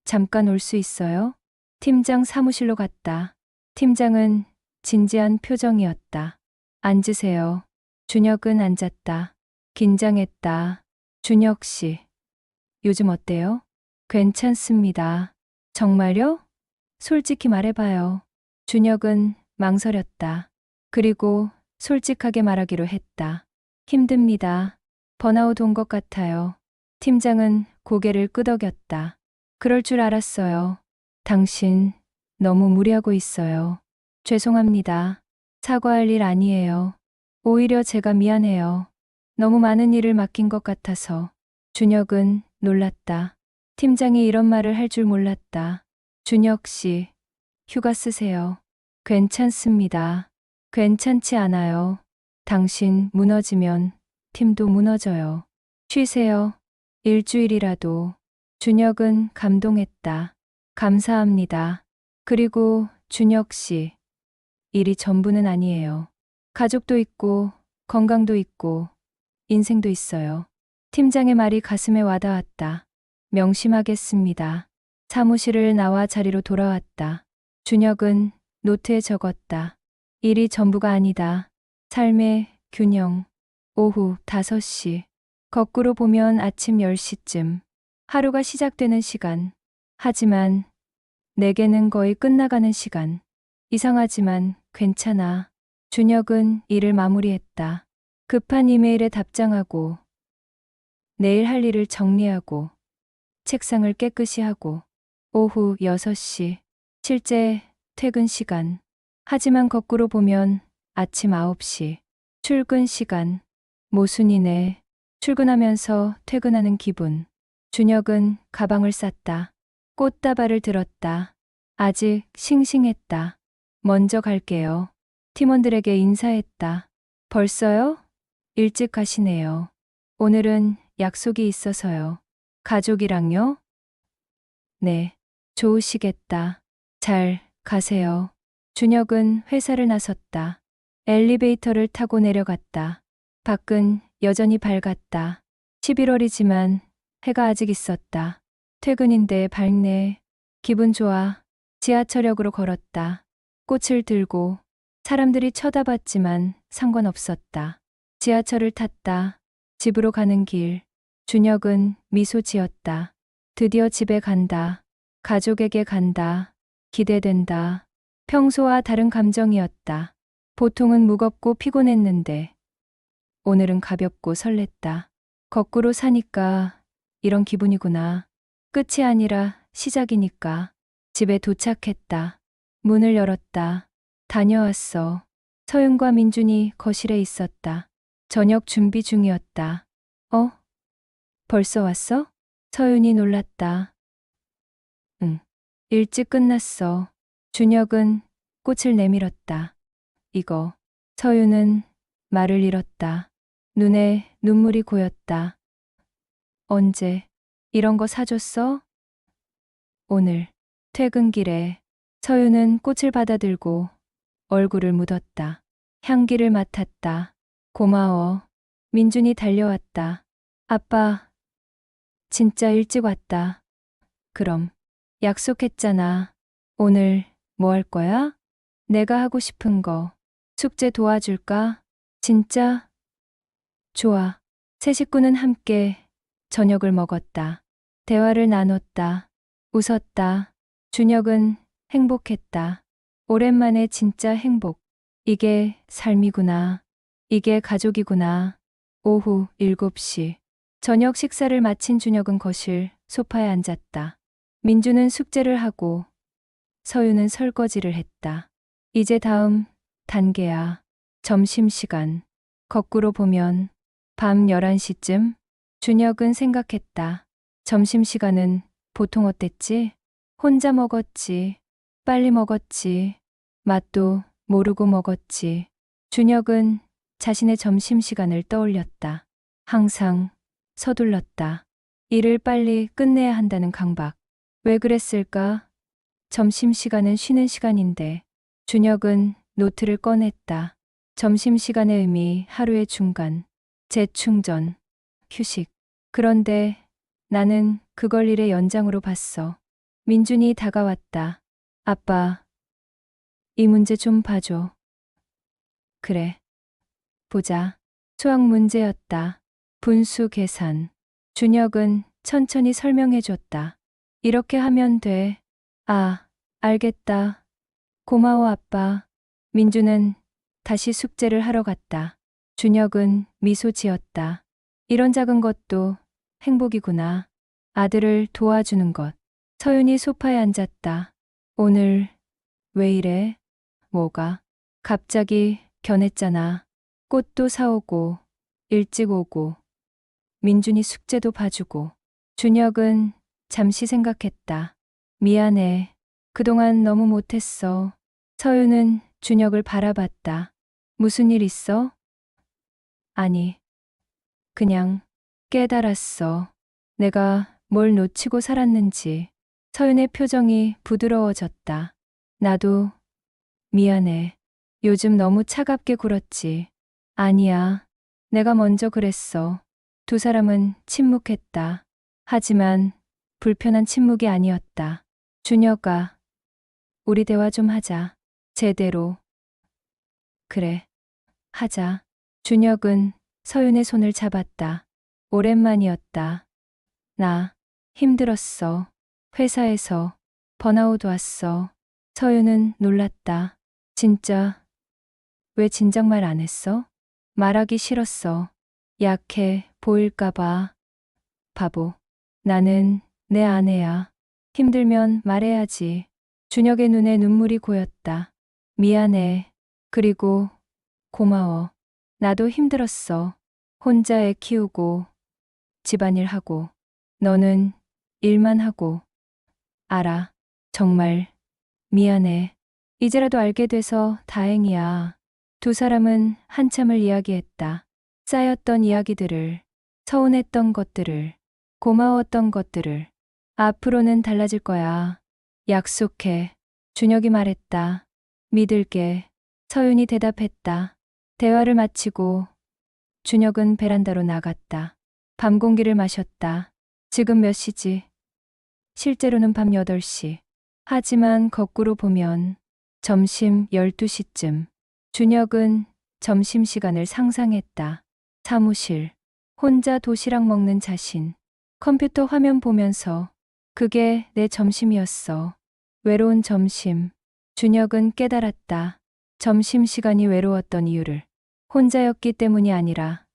잠깐 올 수 있어요? 팀장 사무실로 갔다. 팀장은 진지한 표정이었다. 앉으세요. 준혁은 앉았다. 긴장했다. 준혁 씨. 요즘 어때요? 괜찮습니다. 정말요? 솔직히 말해봐요. 준혁은 망설였다. 그리고 솔직하게 말하기로 했다. 힘듭니다. 번아웃 온 것 같아요. 팀장은 고개를 끄덕였다. 그럴 줄 알았어요. 당신 너무 무리하고 있어요. 죄송합니다. 사과할 일 아니에요. 오히려 제가 미안해요. 너무 많은 일을 맡긴 것 같아서. 준혁은 놀랐다. 팀장이 이런 말을 할 줄 몰랐다. 준혁 씨, 휴가 쓰세요. 괜찮습니다. 괜찮지 않아요. 당신 무너지면 팀도 무너져요. 쉬세요. 일주일이라도. 준혁은 감동했다. 감사합니다. 그리고 준혁 씨, 일이 전부는 아니에요. 가족도 있고, 건강도 있고, 인생도 있어요. 팀장의 말이 가슴에 와닿았다. 명심하겠습니다. 사무실을 나와 자리로 돌아왔다. 준혁은 노트에 적었다. 일이 전부가 아니다. 삶의 균형. 오후 5시. 거꾸로 보면 아침 10시쯤. 하루가 시작되는 시간. 하지만 내게는 거의 끝나가는 시간. 이상하지만 괜찮아. 준혁은 일을 마무리했다. 급한 이메일에 답장하고, 내일 할 일을 정리하고, 책상을 깨끗이 하고, 오후 6시. 실제 퇴근 시간. 하지만 거꾸로 보면 아침 9시. 출근 시간. 모순이네. 출근하면서 퇴근하는 기분. 준혁은 가방을 쌌다. 꽃다발을 들었다. 아직 싱싱했다. 먼저 갈게요. 팀원들에게 인사했다. 벌써요? 일찍 가시네요. 오늘은 약속이 있어서요. 가족이랑요? 네. 좋으시겠다. 잘 가세요. 준혁은 회사를 나섰다. 엘리베이터를 타고 내려갔다. 밖은 여전히 밝았다. 11월이지만 해가 아직 있었다. 퇴근인데 밝네. 기분 좋아. 지하철역으로 걸었다. 꽃을 들고. 사람들이 쳐다봤지만 상관없었다. 지하철을 탔다. 집으로 가는 길. 준혁은 미소 지었다. 드디어 집에 간다. 가족에게 간다. 기대된다. 평소와 다른 감정이었다. 보통은 무겁고 피곤했는데 오늘은 가볍고 설렜다. 거꾸로 사니까 이런 기분이구나. 끝이 아니라 시작이니까. 집에 도착했다. 문을 열었다. 다녀왔어. 서윤과 민준이 거실에 있었다. 저녁 준비 중이었다. 어? 벌써 왔어? 서윤이 놀랐다. 응. 일찍 끝났어. 준혁은 꽃을 내밀었다. 이거. 서윤은 말을 잃었다. 눈에 눈물이 고였다. 언제 이런 거 사줬어? 오늘 퇴근길에 서윤은 꽃을 받아들고 얼굴을 묻었다. 향기를 맡았다. 고마워. 민준이 달려왔다. 아빠, 진짜 일찍 왔다. 그럼 약속했잖아. 오늘 뭐 할 거야? 내가 하고 싶은 거. 숙제 도와줄까? 진짜? 좋아. 세 식구는 함께 저녁을 먹었다. 대화를 나눴다. 웃었다. 준혁은 행복했다. 오랜만에 진짜 행복. 이게 삶이구나. 이게 가족이구나. 오후 7시. 저녁 식사를 마친 준혁은 거실 소파에 앉았다. 민주는 숙제를 하고 서유는 설거지를 했다. 이제 다음 단계야. 점심시간. 거꾸로 보면 밤 11시쯤 준혁은 생각했다. 점심시간은 보통 어땠지? 혼자 먹었지. 빨리 먹었지. 맛도 모르고 먹었지. 준혁은 자신의 점심시간을 떠올렸다. 항상 서둘렀다. 일을 빨리 끝내야 한다는 강박. 왜 그랬을까? 점심시간은 쉬는 시간인데. 준혁은 노트를 꺼냈다. 점심시간의 의미, 하루의 중간, 재충전, 휴식. 그런데 나는 그걸 일의 연장으로 봤어. 민준이 다가왔다. 아빠, 이 문제 좀 봐줘. 그래. 보자. 수학 문제였다. 분수 계산. 준혁은 천천히 설명해 줬다. 이렇게 하면 돼. 아, 알겠다. 고마워, 아빠. 민주는 다시 숙제를 하러 갔다. 준혁은 미소 지었다. 이런 작은 것도 행복이구나. 아들을 도와주는 것. 서윤이 소파에 앉았다. 오늘 왜 이래? 뭐가? 갑자기 견했잖아. 꽃도 사오고, 일찍 오고, 민준이 숙제도 봐주고. 준혁은 잠시 생각했다. 미안해. 그동안 너무 못했어. 서윤은 준혁을 바라봤다. 무슨 일 있어? 아니, 그냥 깨달았어. 내가 뭘 놓치고 살았는지. 서윤의 표정이 부드러워졌다. 나도 미안해. 요즘 너무 차갑게 굴었지. 아니야. 내가 먼저 그랬어. 두 사람은 침묵했다. 하지만 불편한 침묵이 아니었다. 준혁아, 우리 대화 좀 하자. 제대로. 그래, 하자. 준혁은 서윤의 손을 잡았다. 오랜만이었다. 나 힘들었어. 회사에서 번아웃 왔어. 서윤은 놀랐다. 진짜? 왜 진작 말 안 했어? 말하기 싫었어. 약해 보일까봐. 바보. 나는 내 아내야. 힘들면 말해야지. 준혁의 눈에 눈물이 고였다. 미안해. 그리고 고마워. 나도 힘들었어. 혼자 애 키우고 집안일 하고 너는 일만 하고. 알아. 정말 미안해. 이제라도 알게 돼서 다행이야. 두 사람은 한참을 이야기했다. 쌓였던 이야기들을, 서운했던 것들을, 고마웠던 것들을. 앞으로는 달라질 거야. 약속해. 준혁이 말했다. 믿을게. 서윤이 대답했다. 대화를 마치고 준혁은 베란다로 나갔다. 밤 공기를 마셨다. 지금 몇 시지? 실제로는 밤 8시. 하지만 거꾸로 보면 점심 12시쯤. 준혁은 점심시간을 상상했다. 사무실. 혼자 도시락 먹는 자신. 컴퓨터 화면 보면서 그게 내 점심이었어. 외로운 점심. 준혁은 깨달았다. 점심시간이 외로웠던 이유를. 혼자였기 때문이 아니라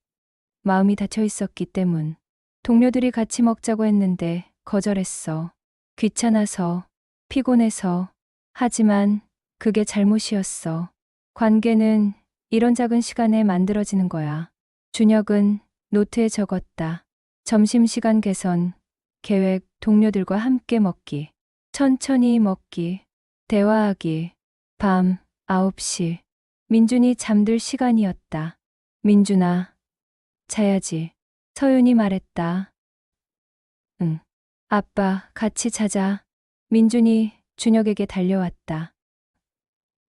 마음이 닫혀 있었기 때문. 동료들이 같이 먹자고 했는데 거절했어. 귀찮아서, 피곤해서. 하지만 그게 잘못이었어. 관계는 이런 작은 시간에 만들어지는 거야. 준혁은 노트에 적었다. 점심시간 개선, 계획, 동료들과 함께 먹기, 천천히 먹기, 대화하기. 밤 9시. 민준이 잠들 시간이었다. 민준아, 자야지. 서윤이 말했다. 응. 아빠, 같이 자자. 민준이 준혁에게 달려왔다.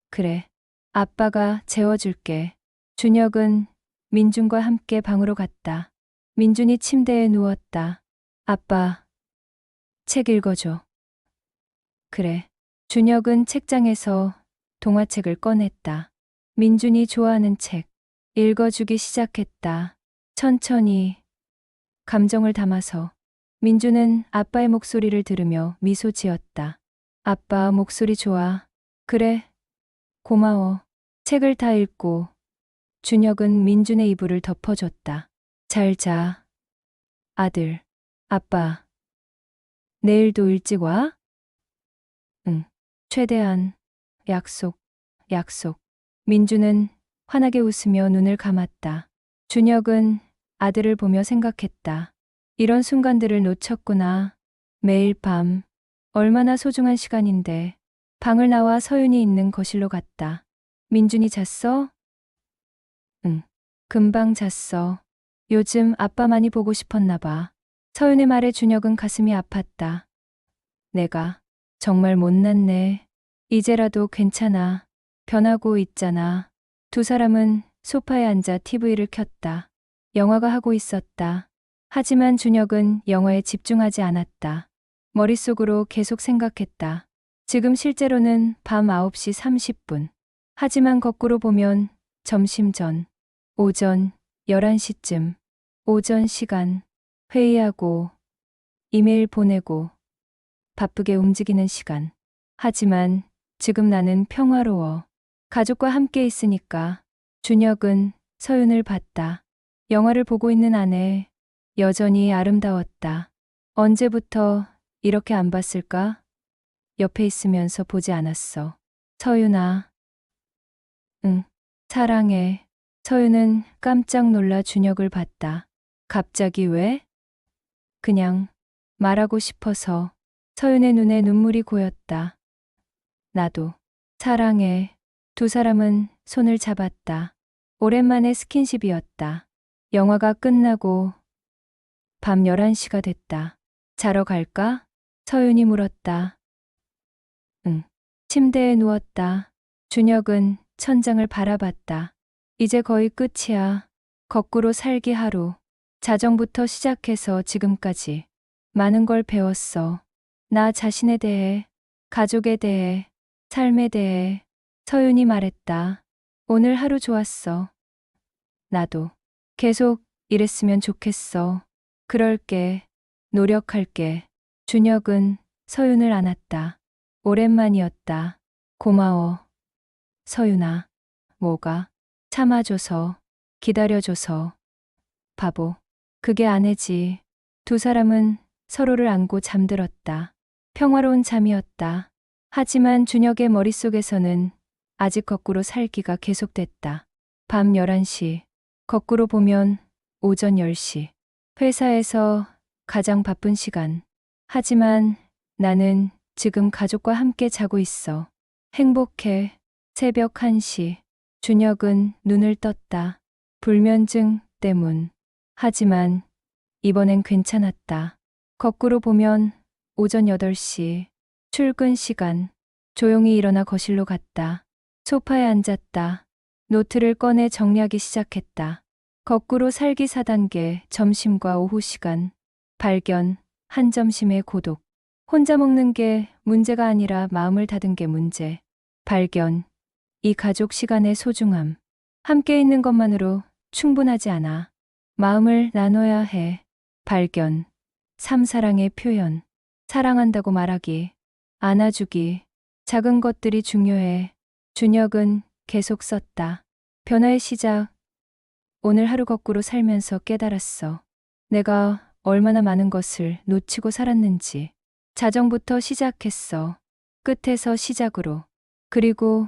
그래. 아빠가 재워줄게. 준혁은 민준과 함께 방으로 갔다. 민준이 침대에 누웠다. 아빠, 책 읽어줘. 그래. 준혁은 책장에서 동화책을 꺼냈다. 민준이 좋아하는 책. 읽어주기 시작했다. 천천히, 감정을 담아서. 민준은 아빠의 목소리를 들으며 미소 지었다. 아빠 목소리 좋아. 그래, 고마워. 책을 다 읽고 준혁은 민준의 이불을 덮어줬다. 잘 자, 아들. 아빠, 내일도 일찍 와? 응. 최대한. 약속, 약속. 민준은 환하게 웃으며 눈을 감았다. 준혁은 아들을 보며 생각했다. 이런 순간들을 놓쳤구나. 매일 밤. 얼마나 소중한 시간인데. 방을 나와 서윤이 있는 거실로 갔다. 민준이 잤어? 응. 금방 잤어. 요즘 아빠 많이 보고 싶었나 봐. 서윤의 말에 준혁은 가슴이 아팠다. 내가 정말 못났네. 이제라도 괜찮아. 변하고 있잖아. 두 사람은 소파에 앉아 TV를 켰다. 영화가 하고 있었다. 하지만 준혁은 영화에 집중하지 않았다. 머릿속으로 계속 생각했다. 지금 실제로는 밤 9시 30분. 하지만 거꾸로 보면 점심 전, 오전 11시쯤, 오전 시간, 회의하고, 이메일 보내고, 바쁘게 움직이는 시간. 하지만 지금 나는 평화로워. 가족과 함께 있으니까. 준혁은 서윤을 봤다. 영화를 보고 있는 아내, 여전히 아름다웠다. 언제부터 이렇게 안 봤을까? 옆에 있으면서 보지 않았어. 서윤아. 응, 사랑해. 서윤은 깜짝 놀라 준혁을 봤다. 갑자기 왜? 그냥 말하고 싶어서. 서윤의 눈에 눈물이 고였다. 나도 사랑해. 두 사람은 손을 잡았다. 오랜만에 스킨십이었다. 영화가 끝나고 밤 11시가 됐다. 자러 갈까? 서윤이 물었다. 응. 침대에 누웠다. 준혁은 천장을 바라봤다. 이제 거의 끝이야. 거꾸로 살기 하루. 자정부터 시작해서 지금까지 많은 걸 배웠어. 나 자신에 대해, 가족에 대해, 삶에 대해. 서윤이 말했다. 오늘 하루 좋았어. 나도. 계속 이랬으면 좋겠어. 그럴게. 노력할게. 준혁은 서윤을 안았다. 오랜만이었다. 고마워. 서윤아. 뭐가? 참아줘서, 기다려줘서. 바보. 그게 아내지. 두 사람은 서로를 안고 잠들었다. 평화로운 잠이었다. 하지만 준혁의 머릿속에서는 아직 거꾸로 살기가 계속됐다. 밤 11시. 거꾸로 보면 오전 10시. 회사에서 가장 바쁜 시간. 하지만 나는 지금 가족과 함께 자고 있어. 행복해. 새벽 1시. 준혁은 눈을 떴다. 불면증 때문. 하지만 이번엔 괜찮았다. 거꾸로 보면 오전 8시. 출근 시간. 조용히 일어나 거실로 갔다. 소파에 앉았다. 노트를 꺼내 정리하기 시작했다. 거꾸로 살기 4단계. 점심과 오후 시간. 발견. 한 점심의 고독. 혼자 먹는 게 문제가 아니라 마음을 닫은 게 문제. 발견. 이 가족 시간의 소중함. 함께 있는 것만으로 충분하지 않아. 마음을 나눠야 해. 발견. 사랑의 표현. 사랑한다고 말하기. 안아주기. 작은 것들이 중요해. 준혁은 계속 썼다. 변화의 시작. 오늘 하루 거꾸로 살면서 깨달았어. 내가 얼마나 많은 것을 놓치고 살았는지. 자정부터 시작했어. 끝에서 시작으로. 그리고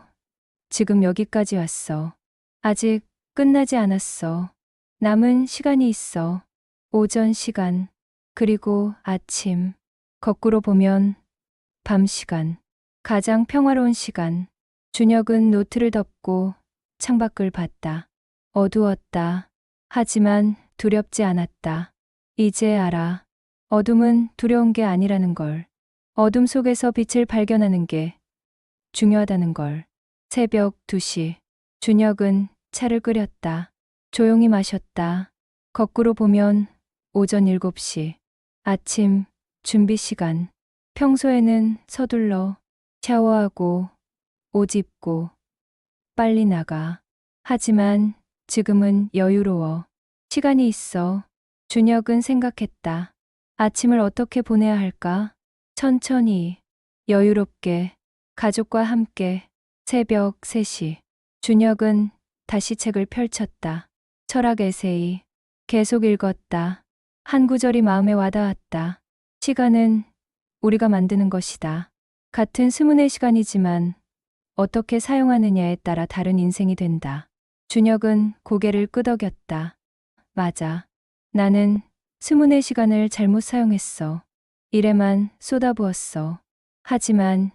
지금 여기까지 왔어. 아직 끝나지 않았어. 남은 시간이 있어. 오전 시간. 그리고 아침. 거꾸로 보면 밤 시간. 가장 평화로운 시간. 준혁은 노트를 덮고 창밖을 봤다. 어두웠다. 하지만 두렵지 않았다. 이제 알아. 어둠은 두려운 게 아니라는 걸. 어둠 속에서 빛을 발견하는 게 중요하다는 걸. 새벽 2시. 준혁은 차를 끓였다. 조용히 마셨다. 거꾸로 보면 오전 7시. 아침 준비 시간. 평소에는 서둘러 샤워하고 옷 입고 빨리 나가. 하지만 지금은 여유로워. 시간이 있어. 준혁은 생각했다. 아침을 어떻게 보내야 할까? 천천히, 여유롭게, 가족과 함께. 새벽 3시. 준혁은 다시 책을 펼쳤다. 철학 에세이. 계속 읽었다. 한 구절이 마음에 와닿았다. 시간은 우리가 만드는 것이다. 같은 수문의 시간이지만 어떻게 사용하느냐에 따라 다른 인생이 된다. 준혁은 고개를 끄덕였다. 맞아. 나는 수문의 시간을 잘못 사용했어. 일에만 쏟아부었어. 하지만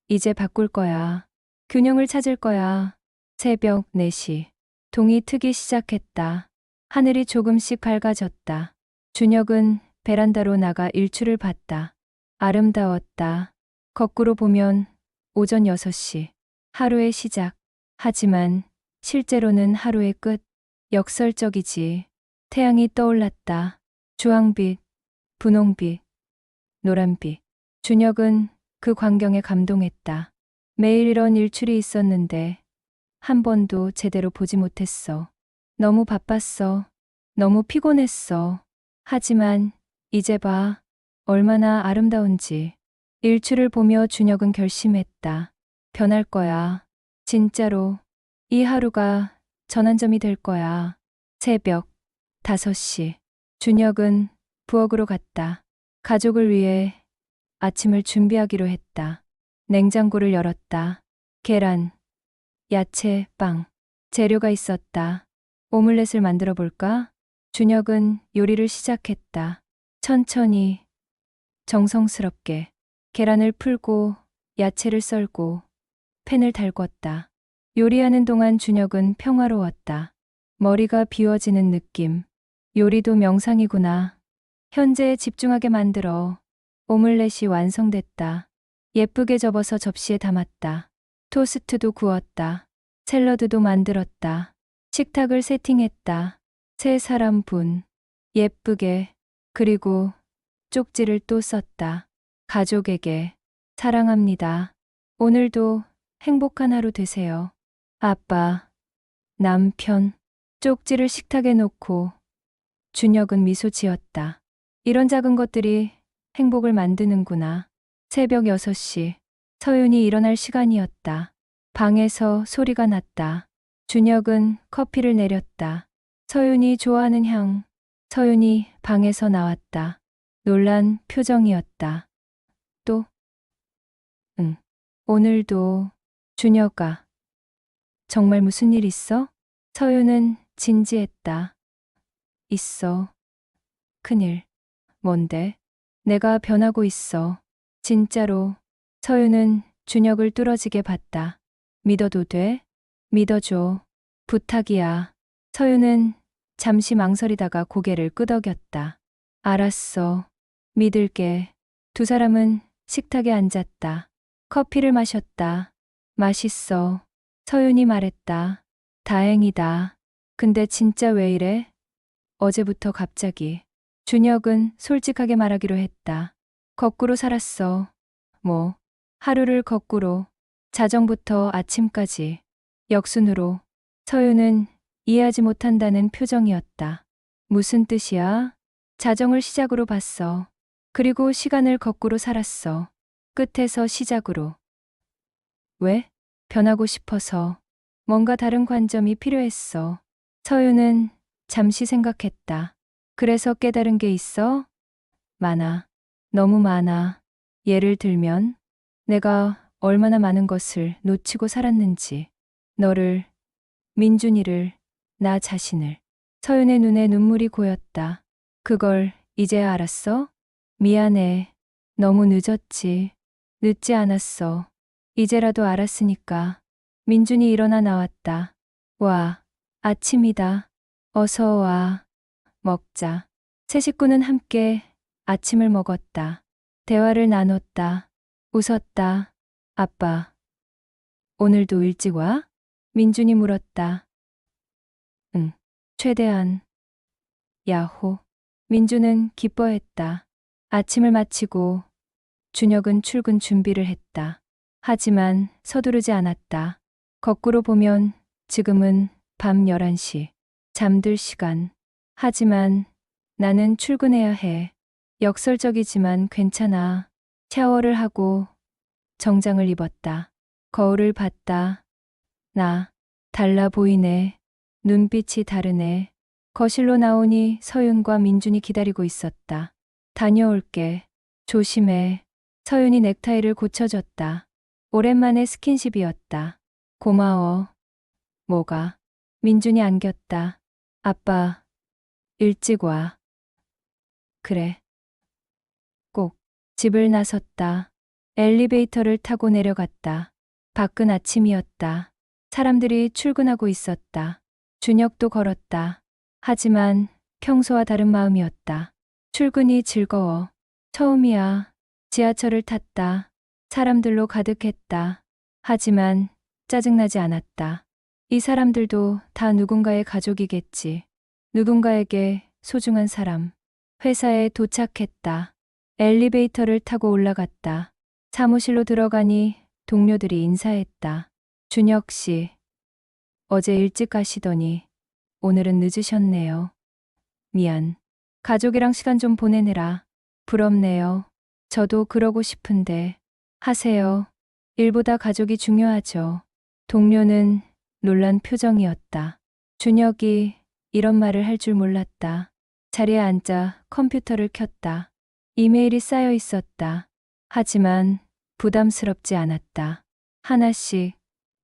이제 바꿀 거야. 균형을 찾을 거야. 새벽 4시. 동이 트기 시작했다. 하늘이 조금씩 밝아졌다. 준혁은 베란다로 나가 일출을 봤다. 아름다웠다. 거꾸로 보면 오전 6시. 하루의 시작. 하지만 실제로는 하루의 끝. 역설적이지. 태양이 떠올랐다. 주황빛, 분홍빛, 노란빛. 준혁은 그 광경에 감동했다. 매일 이런 일출이 있었는데 한 번도 제대로 보지 못했어. 너무 바빴어. 너무 피곤했어. 하지만 이제 봐. 얼마나 아름다운지. 일출을 보며 준혁은 결심했다. 변할 거야. 진짜로. 이 하루가 전환점이 될 거야. 새벽 5시. 준혁은 부엌으로 갔다. 가족을 위해 아침을 준비하기로 했다. 냉장고를 열었다. 계란, 야채, 빵. 재료가 있었다. 오믈렛을 만들어 볼까? 준혁은 요리를 시작했다. 천천히, 정성스럽게. 계란을 풀고, 야채를 썰고, 팬을 달궜다. 요리하는 동안 준혁은 평화로웠다. 머리가 비워지는 느낌. 요리도 명상이구나. 현재에 집중하게 만들어. 오믈렛이 완성됐다. 예쁘게 접어서 접시에 담았다. 토스트도 구웠다. 샐러드도 만들었다. 식탁을 세팅했다. 세 사람분. 예쁘게. 그리고 쪽지를 또 썼다. 가족에게. 사랑합니다. 오늘도 행복한 하루 되세요. 아빠, 남편. 쪽지를 식탁에 놓고 준혁은 미소 지었다. 이런 작은 것들이 행복을 만드는구나. 새벽 6시. 서윤이 일어날 시간이었다. 방에서 소리가 났다. 준혁은 커피를 내렸다. 서윤이 좋아하는 향. 서윤이 방에서 나왔다. 놀란 표정이었다. 또? 응. 오늘도. 준혁아. 정말 무슨 일 있어? 서윤은 진지했다. 있어. 큰일. 뭔데? 내가 변하고 있어. 진짜로. 서윤은 준혁을 뚫어지게 봤다. 믿어도 돼? 믿어줘. 부탁이야. 서윤은 잠시 망설이다가 고개를 끄덕였다. 알았어. 믿을게. 두 사람은 식탁에 앉았다. 커피를 마셨다. 맛있어. 서윤이 말했다. 다행이다. 근데 진짜 왜 이래? 어제부터 갑자기. 준혁은 솔직하게 말하기로 했다. 거꾸로 살았어. 뭐, 하루를 거꾸로. 자정부터 아침까지. 역순으로. 서윤은 이해하지 못한다는 표정이었다. 무슨 뜻이야? 자정을 시작으로 봤어. 그리고 시간을 거꾸로 살았어. 끝에서 시작으로. 왜? 변하고 싶어서. 뭔가 다른 관점이 필요했어. 서윤은 잠시 생각했다. 그래서 깨달은 게 있어? 많아. 너무 많아. 예를 들면 내가 얼마나 많은 것을 놓치고 살았는지. 너를, 민준이를, 나 자신을. 서윤의 눈에 눈물이 고였다. 그걸 이제야 알았어? 미안해. 너무 늦었지. 늦지 않았어. 이제라도 알았으니까. 민준이 일어나 나왔다. 와, 아침이다. 어서 와. 먹자. 세 식구는 함께 아침을 먹었다. 대화를 나눴다. 웃었다. 아빠, 오늘도 일찍 와? 민준이 물었다. 응, 최대한. 야호. 민준은 기뻐했다. 아침을 마치고 준혁은 출근 준비를 했다. 하지만 서두르지 않았다. 거꾸로 보면 지금은 밤 11시. 잠들 시간. 하지만 나는 출근해야 해. 역설적이지만 괜찮아. 샤워를 하고 정장을 입었다. 거울을 봤다. 나 달라 보이네. 눈빛이 다르네. 거실로 나오니 서윤과 민준이 기다리고 있었다. 다녀올게. 조심해. 서윤이 넥타이를 고쳐줬다. 오랜만에 스킨십이었다. 고마워. 뭐가? 민준이 안겼다. 아빠, 일찍 와. 그래. 꼭. 집을 나섰다. 엘리베이터를 타고 내려갔다. 밖은 아침이었다. 사람들이 출근하고 있었다. 준혁도 걸었다. 하지만 평소와 다른 마음이었다. 출근이 즐거워. 처음이야. 지하철을 탔다. 사람들로 가득했다. 하지만 짜증나지 않았다. 이 사람들도 다 누군가의 가족이겠지. 누군가에게 소중한 사람. 회사에 도착했다. 엘리베이터를 타고 올라갔다. 사무실로 들어가니 동료들이 인사했다. 준혁 씨, 어제 일찍 가시더니 오늘은 늦으셨네요. 미안. 가족이랑 시간 좀 보내느라. 부럽네요. 저도 그러고 싶은데. 하세요. 일보다 가족이 중요하죠. 동료는 놀란 표정이었다. 준혁이 이런 말을 할 줄 몰랐다. 자리에 앉아 컴퓨터를 켰다. 이메일이 쌓여 있었다. 하지만 부담스럽지 않았다. 하나씩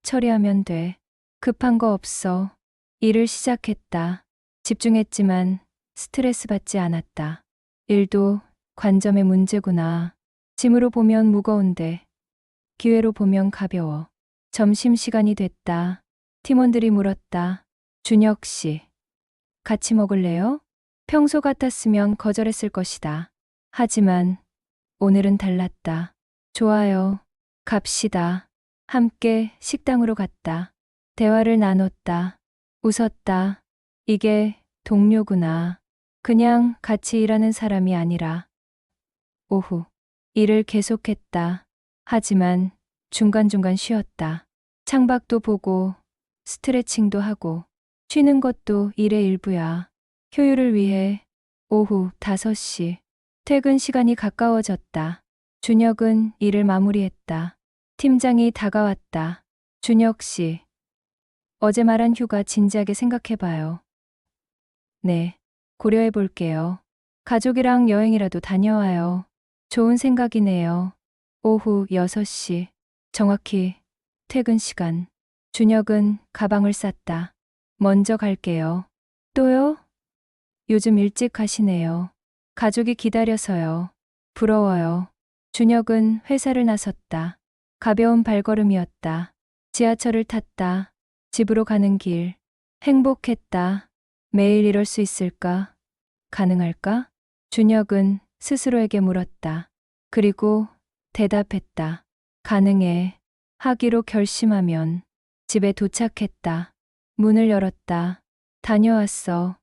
처리하면 돼. 급한 거 없어. 일을 시작했다. 집중했지만 스트레스 받지 않았다. 일도 관점의 문제구나. 짐으로 보면 무거운데 기회로 보면 가벼워. 점심시간이 됐다. 팀원들이 물었다. 준혁 씨, 같이 먹을래요? 평소 같았으면 거절했을 것이다. 하지만 오늘은 달랐다. 좋아요. 갑시다. 함께 식당으로 갔다. 대화를 나눴다. 웃었다. 이게 동료구나. 그냥 같이 일하는 사람이 아니라. 오후. 일을 계속했다. 하지만 중간중간 쉬었다. 창밖도 보고 스트레칭도 하고 쉬는 것도 일의 일부야. 효율을 위해 오후 5시. 퇴근 시간이 가까워졌다. 준혁은 일을 마무리했다. 팀장이 다가왔다. 준혁 씨, 어제 말한 휴가 진지하게 생각해봐요. 네, 고려해 볼게요. 가족이랑 여행이라도 다녀와요. 좋은 생각이네요. 오후 6시. 정확히 퇴근 시간. 준혁은 가방을 쌌다. 먼저 갈게요. 또요? 요즘 일찍 가시네요. 가족이 기다려서요. 부러워요. 준혁은 회사를 나섰다. 가벼운 발걸음이었다. 지하철을 탔다. 집으로 가는 길. 행복했다. 매일 이럴 수 있을까? 가능할까? 준혁은 스스로에게 물었다. 그리고 대답했다. 가능해. 하기로 결심하면. 집에 도착했다. 문을 열었다. 다녀왔어.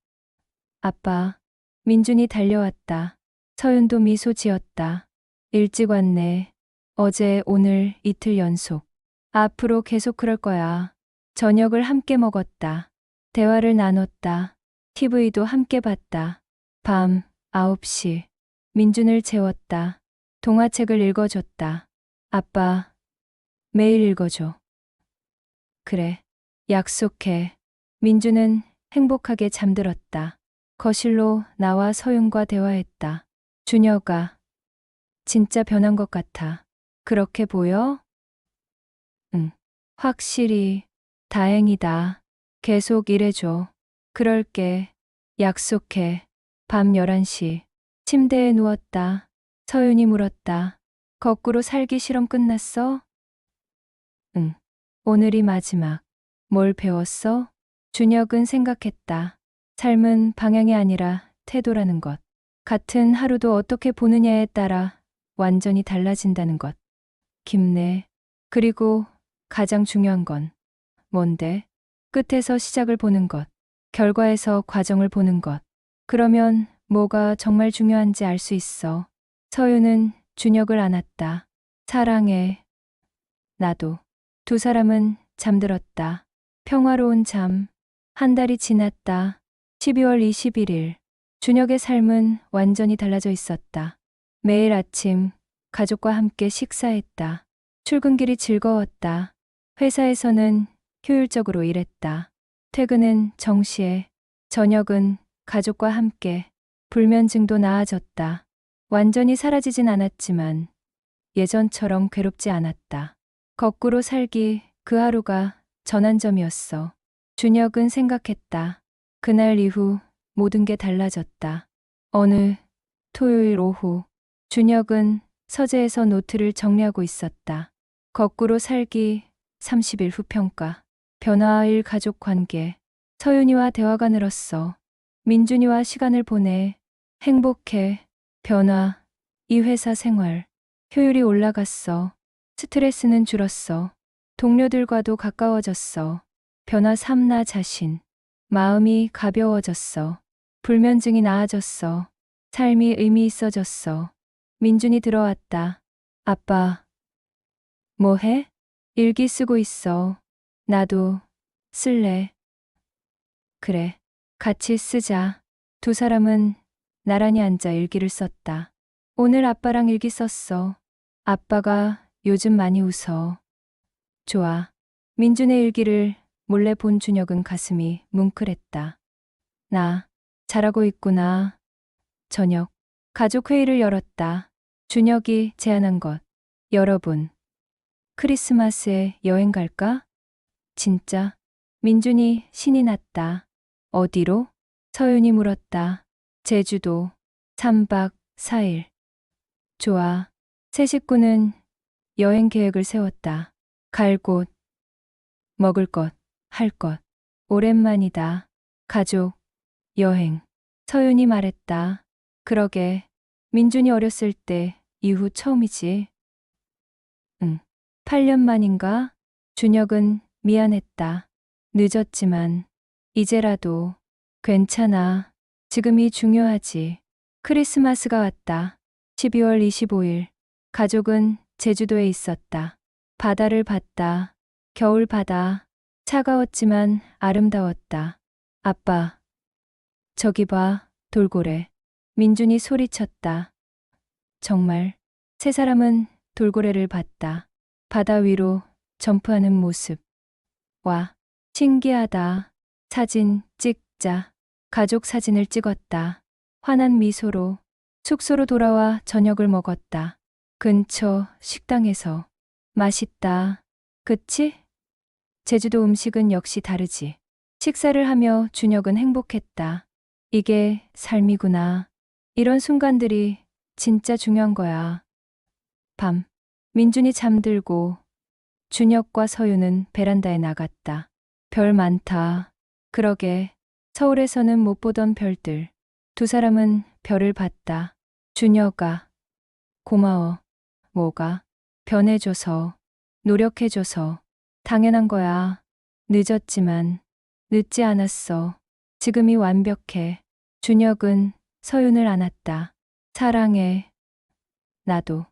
아빠. 민준이 달려왔다. 서윤도 미소 지었다. 일찍 왔네. 어제 오늘 이틀 연속. 앞으로 계속 그럴 거야. 저녁을 함께 먹었다. 대화를 나눴다. TV도 함께 봤다. 밤 9시. 민준을 재웠다. 동화책을 읽어줬다. 아빠, 매일 읽어줘. 그래. 약속해. 민준은 행복하게 잠들었다. 거실로 나와 서윤과 대화했다. 준혁아, 진짜 변한 것 같아. 그렇게 보여? 응. 확실히. 다행이다. 계속 일해줘. 그럴게. 약속해. 밤 11시. 침대에 누웠다. 서윤이 물었다. 거꾸로 살기 실험 끝났어? 응. 오늘이 마지막. 뭘 배웠어? 준혁은 생각했다. 삶은 방향이 아니라 태도라는 것. 같은 하루도 어떻게 보느냐에 따라 완전히 달라진다는 것. 깊네. 그리고 가장 중요한 건 뭔데? 끝에서 시작을 보는 것, 결과에서 과정을 보는 것. 그러면 뭐가 정말 중요한지 알 수 있어. 서윤은 준혁을 안았다. 사랑해. 나도. 두 사람은 잠들었다. 평화로운 잠. 한 달이 지났다. 12월 21일. 준혁의 삶은 완전히 달라져 있었다. 매일 아침 가족과 함께 식사했다. 출근길이 즐거웠다. 회사에서는 효율적으로 일했다. 퇴근은 정시에, 저녁은 가족과 함께. 불면증도 나아졌다. 완전히 사라지진 않았지만 예전처럼 괴롭지 않았다. 거꾸로 살기 그 하루가 전환점이었어. 준혁은 생각했다. 그날 이후 모든 게 달라졌다. 어느 토요일 오후, 준혁은 서재에서 노트를 정리하고 있었다. 거꾸로 살기 30일 후 평가. 변화할 가족 관계. 서윤이와 대화가 늘었어. 민준이와 시간을 보내. 행복해. 변화. 이 회사 생활. 효율이 올라갔어. 스트레스는 줄었어. 동료들과도 가까워졌어. 변화 3 나 자신. 마음이 가벼워졌어. 불면증이 나아졌어. 삶이 의미 있어졌어. 민준이 들어왔다. 아빠, 뭐 해? 일기 쓰고 있어. 나도 쓸래. 그래. 같이 쓰자. 두 사람은 나란히 앉아 일기를 썼다. 오늘 아빠랑 일기 썼어. 아빠가 요즘 많이 웃어. 좋아. 민준의 일기를 몰래 본 준혁은 가슴이 뭉클했다. 나 잘하고 있구나. 저녁. 가족 회의를 열었다. 준혁이 제안한 것. 여러분, 크리스마스에 여행 갈까? 진짜? 민준이 신이 났다. 어디로? 서윤이 물었다. 제주도. 3박 4일. 좋아. 세 식구는 여행 계획을 세웠다. 갈 곳, 먹을 것, 할 것. 오랜만이다. 가족, 여행. 서윤이 말했다. 그러게. 민준이 어렸을 때 이후 처음이지. 응. 8년 만인가? 준혁은 미안했다. 늦었지만 이제라도 괜찮아. 지금이 중요하지. 크리스마스가 왔다. 12월 25일. 가족은 제주도에 있었다. 바다를 봤다. 겨울 바다. 차가웠지만 아름다웠다. 아빠, 저기 봐, 돌고래. 민준이 소리쳤다. 정말. 세 사람은 돌고래를 봤다. 바다 위로 점프하는 모습. 와, 신기하다. 사진 찍자. 가족 사진을 찍었다. 환한 미소로 숙소로 돌아와 저녁을 먹었다. 근처 식당에서. 맛있다. 그치? 제주도 음식은 역시 다르지. 식사를 하며 준혁은 행복했다. 이게 삶이구나. 이런 순간들이 진짜 중요한 거야. 밤. 민준이 잠들고 준혁과 서윤은 베란다에 나갔다. 별 많다. 그러게. 서울에서는 못 보던 별들. 두 사람은 별을 봤다. 준혁아, 고마워. 뭐가? 변해줘서, 노력해줘서. 당연한 거야. 늦었지만, 늦지 않았어. 지금이 완벽해. 준혁은 서윤을 안았다. 사랑해. 나도.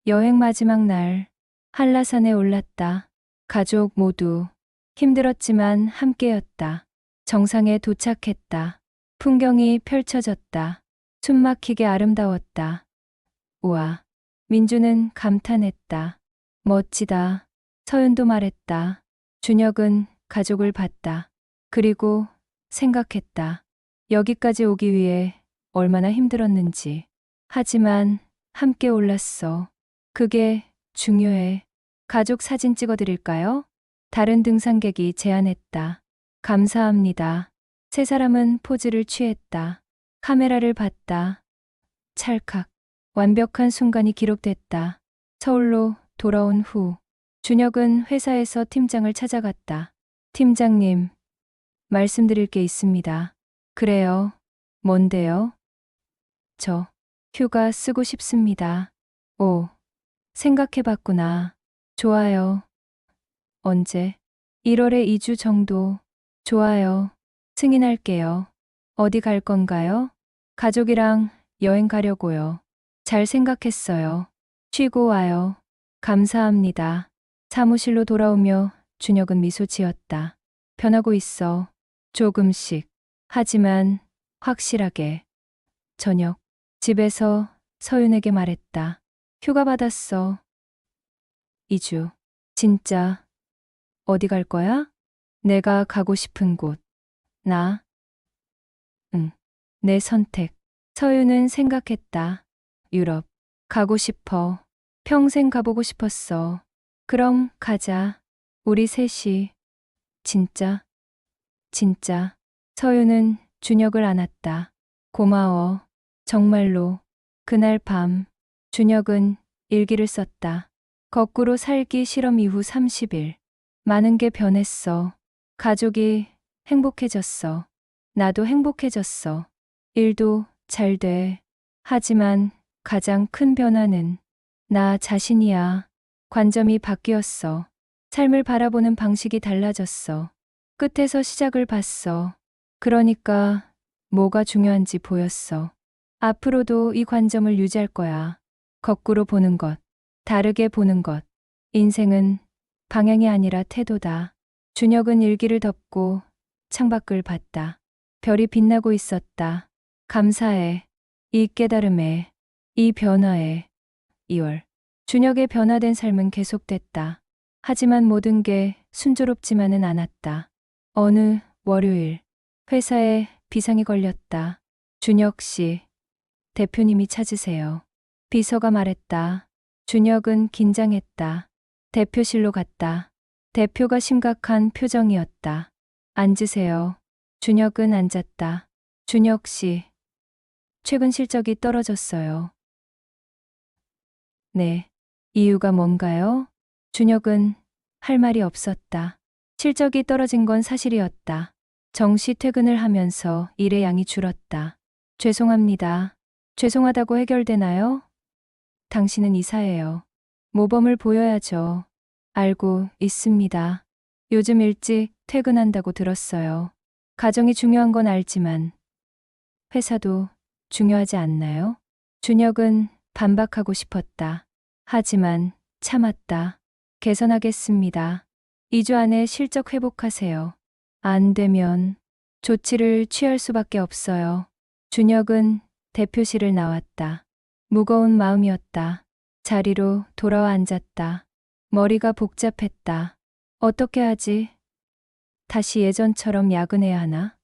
여행 마지막 날, 한라산에 올랐다. 가족 모두 힘들었지만 함께였다. 정상에 도착했다. 풍경이 펼쳐졌다. 숨막히게 아름다웠다. 우와. 민주는 감탄했다. 멋지다. 서윤도 말했다. 준혁은 가족을 봤다. 그리고 생각했다. 여기까지 오기 위해 얼마나 힘들었는지. 하지만 함께 올랐어. 그게 중요해. 가족 사진 찍어드릴까요? 다른 등산객이 제안했다. 감사합니다. 세 사람은 포즈를 취했다. 카메라를 봤다. 찰칵. 완벽한 순간이 기록됐다. 서울로 돌아온 후, 준혁은 회사에서 팀장을 찾아갔다. 팀장님, 말씀드릴 게 있습니다. 그래요. 뭔데요? 저 휴가 쓰고 싶습니다. 오, 생각해봤구나. 좋아요. 언제? 1월에 2주 정도. 좋아요. 승인할게요. 어디 갈 건가요? 가족이랑 여행 가려고요. 잘 생각했어요. 쉬고 와요. 감사합니다. 사무실로 돌아오며 준혁은 미소 지었다. 변하고 있어. 조금씩. 하지만 확실하게. 저녁. 집에서 서윤에게 말했다. 휴가 받았어. 2주. 진짜. 어디 갈 거야? 내가 가고 싶은 곳. 나? 응. 내 선택. 서윤은 생각했다. 유럽. 가고 싶어. 평생 가보고 싶었어. 그럼 가자. 우리 셋이. 진짜? 진짜. 서윤은 준혁을 안았다. 고마워. 정말로. 그날 밤, 준혁은 일기를 썼다. 거꾸로 살기 실험 이후 30일. 많은 게 변했어. 가족이 행복해졌어. 나도 행복해졌어. 일도 잘 돼. 하지만 가장 큰 변화는 나 자신이야. 관점이 바뀌었어. 삶을 바라보는 방식이 달라졌어. 끝에서 시작을 봤어. 그러니까 뭐가 중요한지 보였어. 앞으로도 이 관점을 유지할 거야. 거꾸로 보는 것, 다르게 보는 것. 인생은 방향이 아니라 태도다. 준혁은 일기를 덮고 창밖을 봤다. 별이 빛나고 있었다. 감사해. 이 깨달음에, 이 변화에. 2월. 준혁의 변화된 삶은 계속됐다. 하지만 모든 게 순조롭지만은 않았다. 어느 월요일, 회사에 비상이 걸렸다. 준혁 씨, 대표님이 찾으세요. 비서가 말했다. 준혁은 긴장했다. 대표실로 갔다. 대표가 심각한 표정이었다. 앉으세요. 준혁은 앉았다. 준혁 씨, 최근 실적이 떨어졌어요. 네. 이유가 뭔가요? 준혁은 할 말이 없었다. 실적이 떨어진 건 사실이었다. 정시 퇴근을 하면서 일의 양이 줄었다. 죄송합니다. 죄송하다고 해결되나요? 당신은 이사예요. 모범을 보여야죠. 알고 있습니다. 요즘 일찍 퇴근한다고 들었어요. 가정이 중요한 건 알지만 회사도 중요하지 않나요? 준혁은 반박하고 싶었다. 하지만 참았다. 개선하겠습니다. 2주 안에 실적 회복하세요. 안 되면 조치를 취할 수밖에 없어요. 준혁은 대표실을 나왔다. 무거운 마음이었다. 자리로 돌아와 앉았다. 머리가 복잡했다. 어떻게 하지? 다시 예전처럼 야근해야 하나?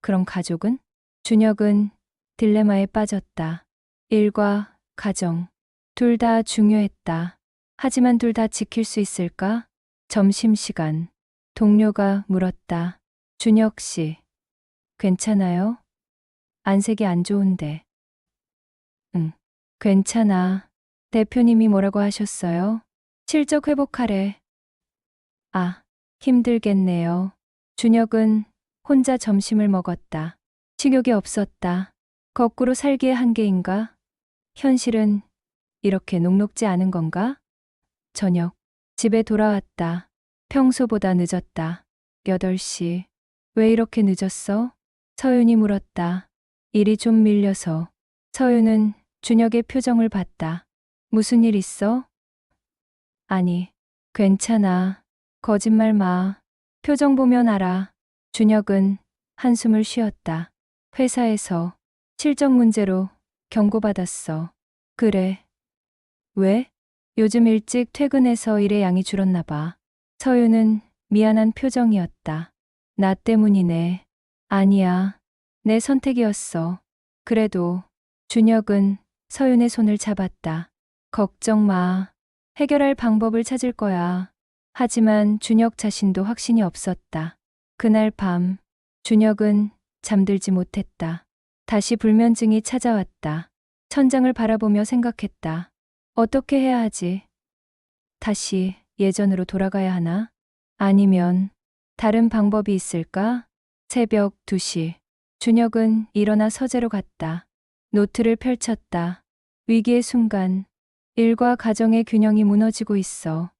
그럼 가족은? 준혁은 딜레마에 빠졌다. 일과 가정, 둘 다 중요했다. 하지만 둘 다 지킬 수 있을까? 점심시간, 동료가 물었다. 준혁 씨, 괜찮아요? 안색이 안 좋은데. 응, 괜찮아. 대표님이 뭐라고 하셨어요? 실적 회복하래. 아, 힘들겠네요. 준혁은 혼자 점심을 먹었다. 식욕이 없었다. 거꾸로 살기의 한계인가? 현실은 이렇게 녹록지 않은 건가? 저녁, 집에 돌아왔다. 평소보다 늦었다. 8시. 왜 이렇게 늦었어? 서윤이 물었다. 일이 좀 밀려서. 서윤은 준혁의 표정을 봤다. 무슨 일 있어? 아니, 괜찮아. 거짓말 마. 표정 보면 알아. 준혁은 한숨을 쉬었다. 회사에서 실적 문제로 경고받았어. 그래. 왜? 요즘 일찍 퇴근해서 일의 양이 줄었나 봐. 서윤은 미안한 표정이었다. 나 때문이네. 아니야. 내 선택이었어. 그래도 준혁은 서윤의 손을 잡았다. 걱정 마. 해결할 방법을 찾을 거야. 하지만 준혁 자신도 확신이 없었다. 그날 밤, 준혁은 잠들지 못했다. 다시 불면증이 찾아왔다. 천장을 바라보며 생각했다. 어떻게 해야 하지? 다시 예전으로 돌아가야 하나? 아니면 다른 방법이 있을까? 새벽 2시. 준혁은 일어나 서재로 갔다. 노트를 펼쳤다. 위기의 순간, 일과 가정의 균형이 무너지고 있어.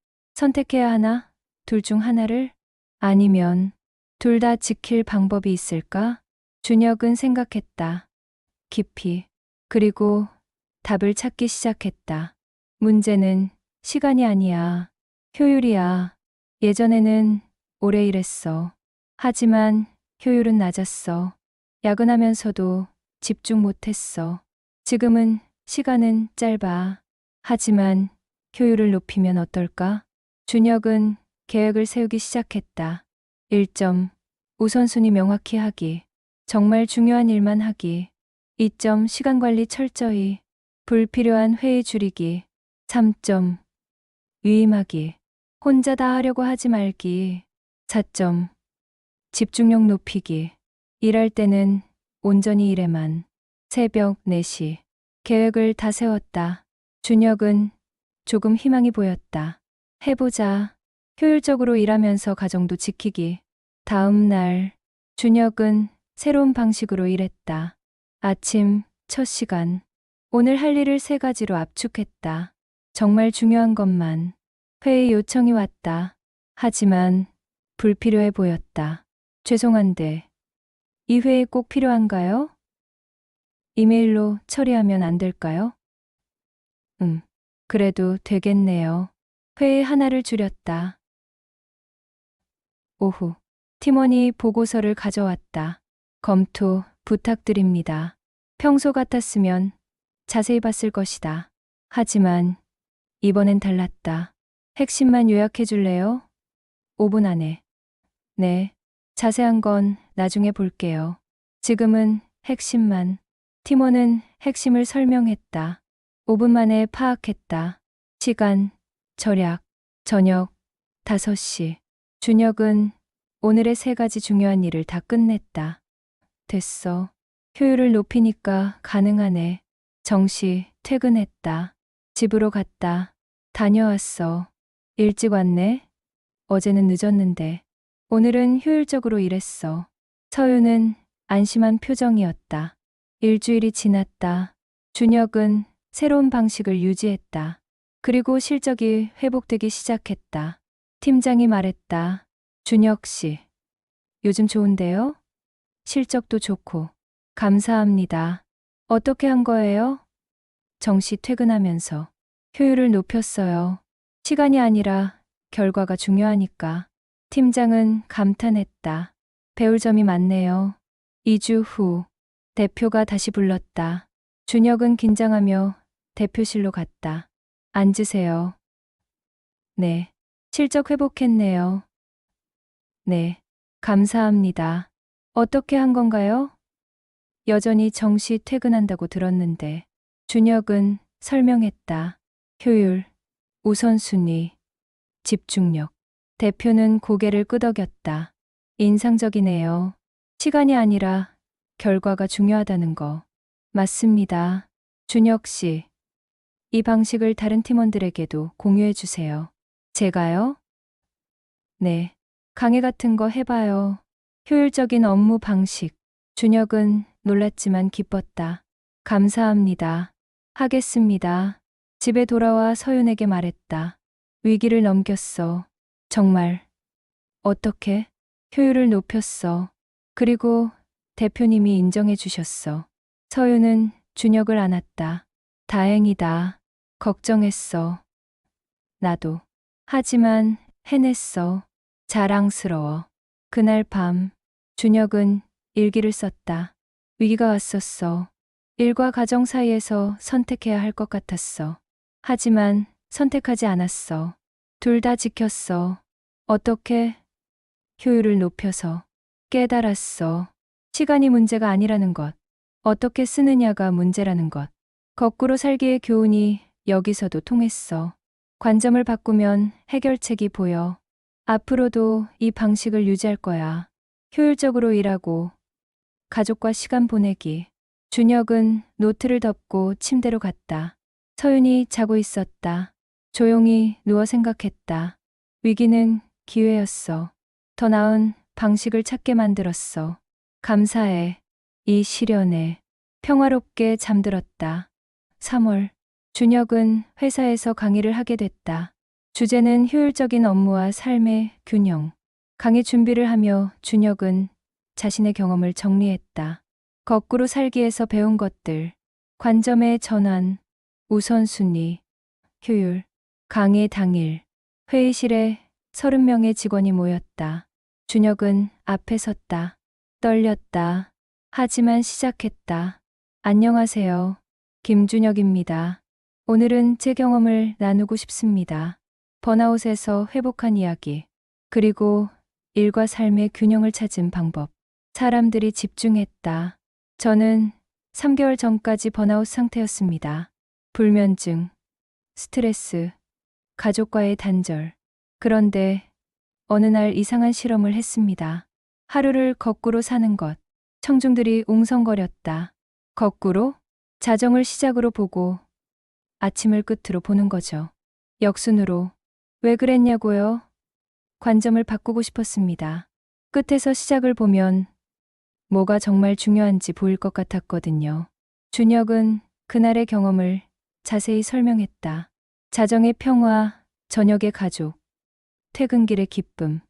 선택해야 하나? 둘 중 하나를? 아니면 둘 다 지킬 방법이 있을까? 준혁은 생각했다. 깊이. 그리고 답을 찾기 시작했다. 문제는 시간이 아니야. 효율이야. 예전에는 오래 일했어. 하지만 효율은 낮았어. 야근하면서도 집중 못했어. 지금은 시간은 짧아. 하지만 효율을 높이면 어떨까? 준혁은 계획을 세우기 시작했다. 1점. 우선순위 명확히 하기. 정말 중요한 일만 하기. 2점. 시간 관리 철저히. 불필요한 회의 줄이기. 3점. 위임하기. 혼자 다 하려고 하지 말기. 4점. 집중력 높이기. 일할 때는 온전히 일에만. 새벽 4시. 계획을 다 세웠다. 준혁은 조금 희망이 보였다. 해보자. 효율적으로 일하면서 가정도 지키기. 다음 날, 준혁은 새로운 방식으로 일했다. 아침 첫 시간. 오늘 할 일을 3가지로 압축했다. 정말 중요한 것만. 회의 요청이 왔다. 하지만 불필요해 보였다. 죄송한데, 이 회의 꼭 필요한가요? 이메일로 처리하면 안 될까요? 그래도 되겠네요. 회의 하나를 줄였다. 오후, 팀원이 보고서를 가져왔다. 검토 부탁드립니다. 평소 같았으면 자세히 봤을 것이다. 하지만 이번엔 달랐다. 핵심만 요약해 줄래요? 5분 안에. 네. 자세한 건 나중에 볼게요. 지금은 핵심만. 팀원은 핵심을 설명했다. 5분 만에 파악했다. 시간, 절약, 저녁 5시. 준혁은 오늘의 3가지 중요한 일을 다 끝냈다. 됐어. 효율을 높이니까 가능하네. 정시 퇴근했다. 집으로 갔다. 다녀왔어. 일찍 왔네. 어제는 늦었는데. 오늘은 효율적으로 일했어. 서윤은 안심한 표정이었다. 일주일이 지났다. 준혁은 새로운 방식을 유지했다. 그리고 실적이 회복되기 시작했다. 팀장이 말했다. 준혁 씨, 요즘 좋은데요? 실적도 좋고. 감사합니다. 어떻게 한 거예요? 정시 퇴근하면서. 효율을 높였어요. 시간이 아니라 결과가 중요하니까. 팀장은 감탄했다. 배울 점이 많네요. 2주 후, 대표가 다시 불렀다. 준혁은 긴장하며 대표실로 갔다. 앉으세요. 네. 실적 회복했네요. 네. 감사합니다. 어떻게 한 건가요? 여전히 정시 퇴근한다고 들었는데. 준혁은 설명했다. 효율, 우선순위, 집중력. 대표는 고개를 끄덕였다. 인상적이네요. 시간이 아니라 결과가 중요하다는 거. 맞습니다. 준혁 씨, 이 방식을 다른 팀원들에게도 공유해 주세요. 제가요? 네. 강의 같은 거 해봐요. 효율적인 업무 방식. 준혁은 놀랐지만 기뻤다. 감사합니다. 하겠습니다. 집에 돌아와 서윤에게 말했다. 위기를 넘겼어. 정말. 어떻게? 효율을 높였어. 그리고 대표님이 인정해 주셨어. 서윤은 준혁을 안았다. 다행이다. 걱정했어. 나도. 하지만 해냈어. 자랑스러워. 그날 밤, 준혁은 일기를 썼다. 위기가 왔었어. 일과 가정 사이에서 선택해야 할 것 같았어. 하지만 선택하지 않았어. 둘 다 지켰어. 어떻게? 효율을 높여서. 깨달았어. 시간이 문제가 아니라는 것. 어떻게 쓰느냐가 문제라는 것. 거꾸로 살기의 교훈이 여기서도 통했어. 관점을 바꾸면 해결책이 보여. 앞으로도 이 방식을 유지할 거야. 효율적으로 일하고 가족과 시간 보내기. 준혁은 노트를 덮고 침대로 갔다. 서윤이 자고 있었다. 조용히 누워 생각했다. 위기는 기회였어. 더 나은 방식을 찾게 만들었어. 감사해. 이 시련에 평화롭게 잠들었다. 3월, 준혁은 회사에서 강의를 하게 됐다. 주제는 효율적인 업무와 삶의 균형. 강의 준비를 하며 준혁은 자신의 경험을 정리했다. 거꾸로 살기에서 배운 것들, 관점의 전환, 우선순위, 효율. 강의 당일, 회의실에 30명의 직원이 모였다. 준혁은 앞에 섰다. 떨렸다. 하지만 시작했다. 안녕하세요. 김준혁입니다. 오늘은 제 경험을 나누고 싶습니다. 번아웃에서 회복한 이야기, 그리고 일과 삶의 균형을 찾은 방법. 사람들이 집중했다. 저는 3개월 전까지 번아웃 상태였습니다. 불면증, 스트레스, 가족과의 단절. 그런데 어느 날 이상한 실험을 했습니다. 하루를 거꾸로 사는 것. 청중들이 웅성거렸다. 거꾸로? 자정을 시작으로 보고 아침을 끝으로 보는 거죠. 역순으로. 왜 그랬냐고요? 관점을 바꾸고 싶었습니다. 끝에서 시작을 보면 뭐가 정말 중요한지 보일 것 같았거든요. 준혁은 그날의 경험을 자세히 설명했다. 자정의 평화, 저녁의 가족, 퇴근길의 기쁨,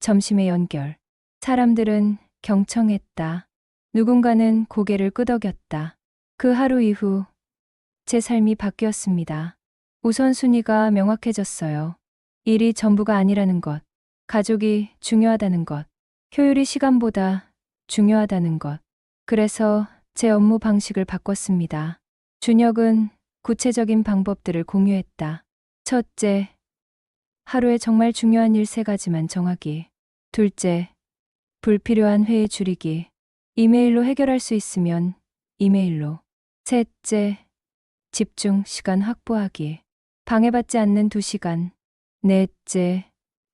점심의 연결. 사람들은 경청했다. 누군가는 고개를 끄덕였다. 그 하루 이후 제 삶이 바뀌었습니다. 우선순위가 명확해졌어요. 일이 전부가 아니라는 것, 가족이 중요하다는 것, 효율이 시간보다 중요하다는 것. 그래서 제 업무 방식을 바꿨습니다. 준혁은 구체적인 방법들을 공유했다. 첫째, 하루에 정말 중요한 일 3가지만 정하기. 둘째, 불필요한 회의 줄이기. 이메일로 해결할 수 있으면 이메일로. 셋째, 집중 시간 확보하기. 방해받지 않는 2시간. 넷째,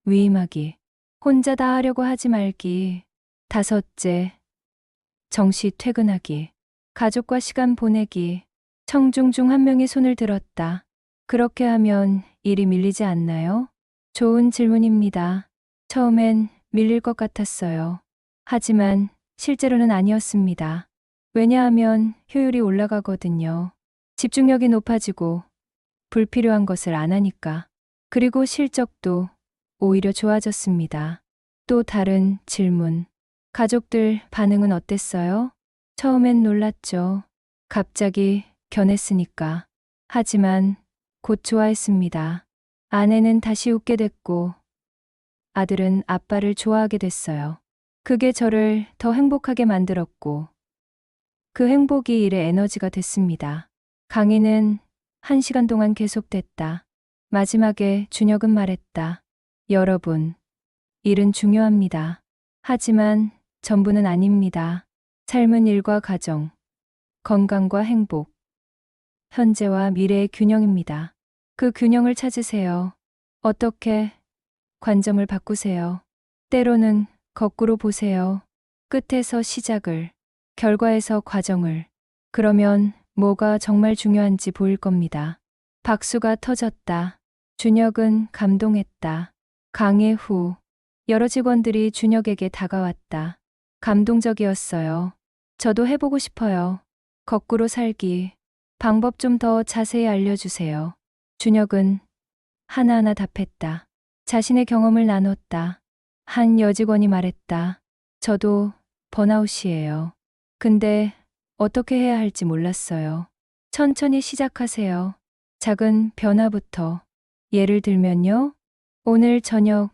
위임하기. 혼자 다 하려고 하지 말기. 다섯째, 정시 퇴근하기. 가족과 시간 보내기. 청중 중 한 명이 손을 들었다. 그렇게 하면 일이 밀리지 않나요? 좋은 질문입니다. 처음엔 밀릴 것 같았어요. 하지만 실제로는 아니었습니다. 왜냐하면 효율이 올라가거든요. 집중력이 높아지고 불필요한 것을 안 하니까. 그리고 실적도 오히려 좋아졌습니다. 또 다른 질문. 가족들 반응은 어땠어요? 처음엔 놀랐죠. 갑자기 견했으니까. 하지만 곧 좋아했습니다. 아내는 다시 웃게 됐고, 아들은 아빠를 좋아하게 됐어요. 그게 저를 더 행복하게 만들었고, 그 행복이 일의 에너지가 됐습니다. 강의는 1시간 동안 계속됐다. 마지막에 준혁은 말했다. 여러분, 일은 중요합니다. 하지만 전부는 아닙니다. 삶은 일과 가정, 건강과 행복, 현재와 미래의 균형입니다. 그 균형을 찾으세요. 어떻게? 관점을 바꾸세요. 때로는 거꾸로 보세요. 끝에서 시작을, 결과에서 과정을. 그러면 뭐가 정말 중요한지 보일 겁니다. 박수가 터졌다. 준혁은 감동했다. 강의 후 여러 직원들이 준혁에게 다가왔다. 감동적이었어요. 저도 해보고 싶어요. 거꾸로 살기. 방법 좀 더 자세히 알려주세요. 준혁은 하나하나 답했다. 자신의 경험을 나눴다. 한 여직원이 말했다. 저도 번아웃이에요. 근데 어떻게 해야 할지 몰랐어요. 천천히 시작하세요. 작은 변화부터. 예를 들면요. 오늘 저녁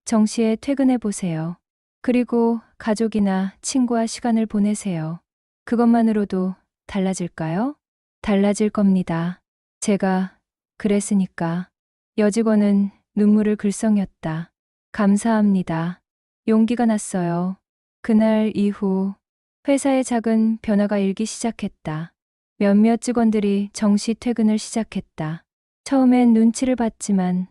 정시에 퇴근해 보세요. 그리고 가족이나 친구와 시간을 보내세요. 그것만으로도 달라질까요? 달라질 겁니다. 제가 그랬으니까. 여직원은 눈물을 글썽였다. 감사합니다. 용기가 났어요. 그날 이후 회사의 작은 변화가 일기 시작했다. 몇몇 직원들이 정시 퇴근을 시작했다. 처음엔 눈치를 봤지만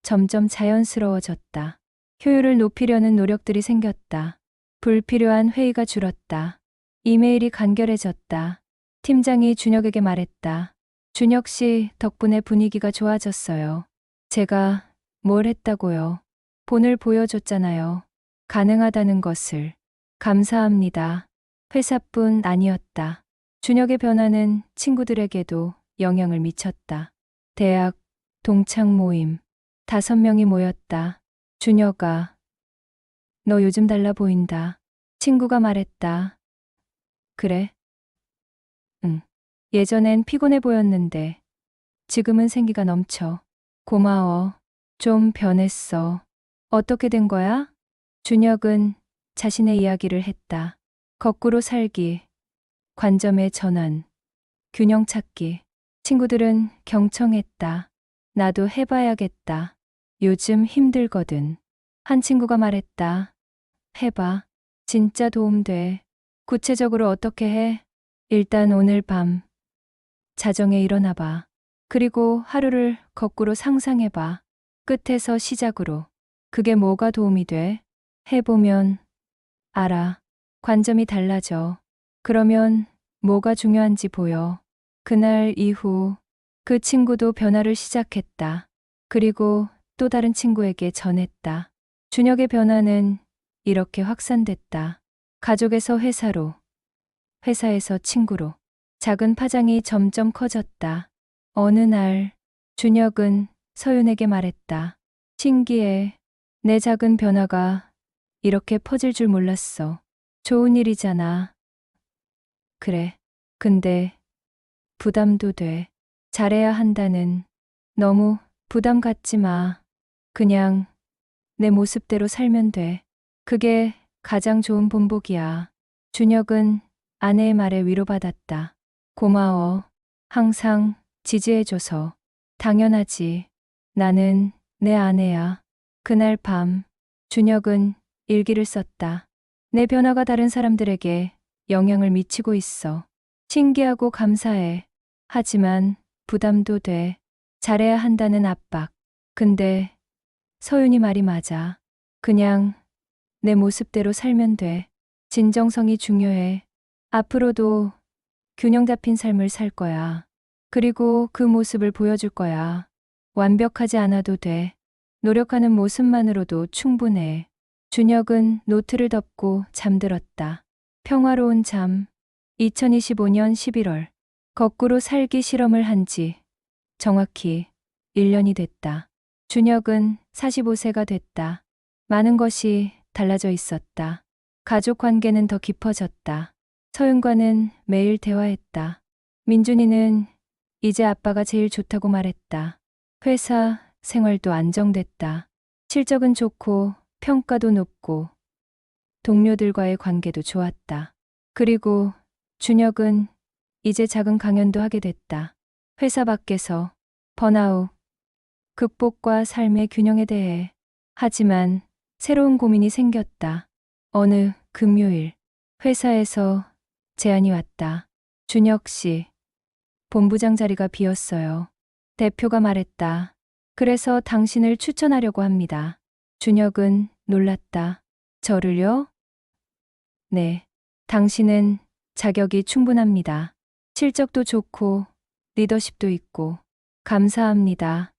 점점 자연스러워졌다. 효율을 높이려는 노력들이 생겼다. 불필요한 회의가 줄었다. 이메일이 간결해졌다. 팀장이 준혁에게 말했다. 준혁 씨 덕분에 분위기가 좋아졌어요. 제가 뭘 했다고요? 본을 보여줬잖아요. 가능하다는 것을. 감사합니다. 회사뿐 아니었다. 준혁의 변화는 친구들에게도 영향을 미쳤다. 대학, 동창 모임. 5명이 모였다. 준혁아, 너 요즘 달라 보인다. 친구가 말했다. 그래? 응. 예전엔 피곤해 보였는데 지금은 생기가 넘쳐. 고마워. 좀 변했어. 어떻게 된 거야? 준혁은 자신의 이야기를 했다. 거꾸로 살기, 관점의 전환, 균형 찾기. 친구들은 경청했다. 나도 해봐야겠다. 요즘 힘들거든. 한 친구가 말했다. 해봐. 진짜 도움돼. 구체적으로 어떻게 해? 일단 오늘 밤 자정에 일어나봐. 그리고 하루를 거꾸로 상상해봐. 끝에서 시작으로. 그게 뭐가 도움이 돼? 해보면 알아. 관점이 달라져. 그러면 뭐가 중요한지 보여. 그날 이후 그 친구도 변화를 시작했다. 그리고 또 다른 친구에게 전했다. 준혁의 변화는 이렇게 확산됐다. 가족에서 회사로, 회사에서 친구로. 작은 파장이 점점 커졌다. 어느 날 준혁은 서윤에게 말했다. 신기해. 내 작은 변화가 이렇게 퍼질 줄 몰랐어. 좋은 일이잖아. 그래. 근데 부담도 돼. 잘해야 한다는 너무 부담 갖지 마. 그냥 내 모습대로 살면 돼. 그게 가장 좋은 본보기야. 준혁은 아내의 말에 위로받았다. 고마워. 항상 지지해줘서. 당연하지. 나는 내 아내야. 그날 밤 준혁은 일기를 썼다. 내 변화가 다른 사람들에게 영향을 미치고 있어. 신기하고 감사해. 하지만 부담도 돼. 잘해야 한다는 압박. 근데 서윤이 말이 맞아. 그냥 내 모습대로 살면 돼. 진정성이 중요해. 앞으로도 균형 잡힌 삶을 살 거야. 그리고 그 모습을 보여줄 거야. 완벽하지 않아도 돼. 노력하는 모습만으로도 충분해. 준혁은 노트를 덮고 잠들었다. 평화로운 잠. 2025년 11월. 거꾸로 살기 실험을 한 지 정확히 1년이 됐다. 준혁은 45세가 됐다. 많은 것이 달라져 있었다. 가족 관계는 더 깊어졌다. 서윤과는 매일 대화했다. 민준이는 이제 아빠가 제일 좋다고 말했다. 회사 생활도 안정됐다. 실적은 좋고 평가도 높고 동료들과의 관계도 좋았다. 그리고 준혁은 이제 작은 강연도 하게 됐다. 회사 밖에서 번아웃, 극복과 삶의 균형에 대해. 하지만 새로운 고민이 생겼다. 어느 금요일 회사에서 제안이 왔다. 준혁 씨, 본부장 자리가 비었어요. 대표가 말했다. 그래서 당신을 추천하려고 합니다. 준혁은 놀랐다. 저를요? 네. 당신은 자격이 충분합니다. 실적도 좋고 리더십도 있고 감사합니다.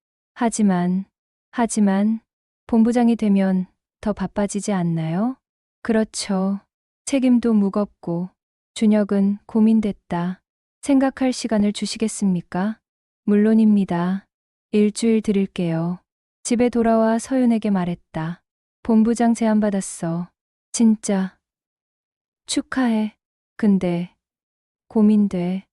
하지만 본부장이 되면 더 바빠지지 않나요? 그렇죠. 책임도 무겁고. 준혁은 고민됐다. 생각할 시간을 주시겠습니까? 물론입니다. 일주일 드릴게요. 집에 돌아와 서윤에게 말했다. 본부장 제안받았어. 진짜. 축하해. 근데 고민돼.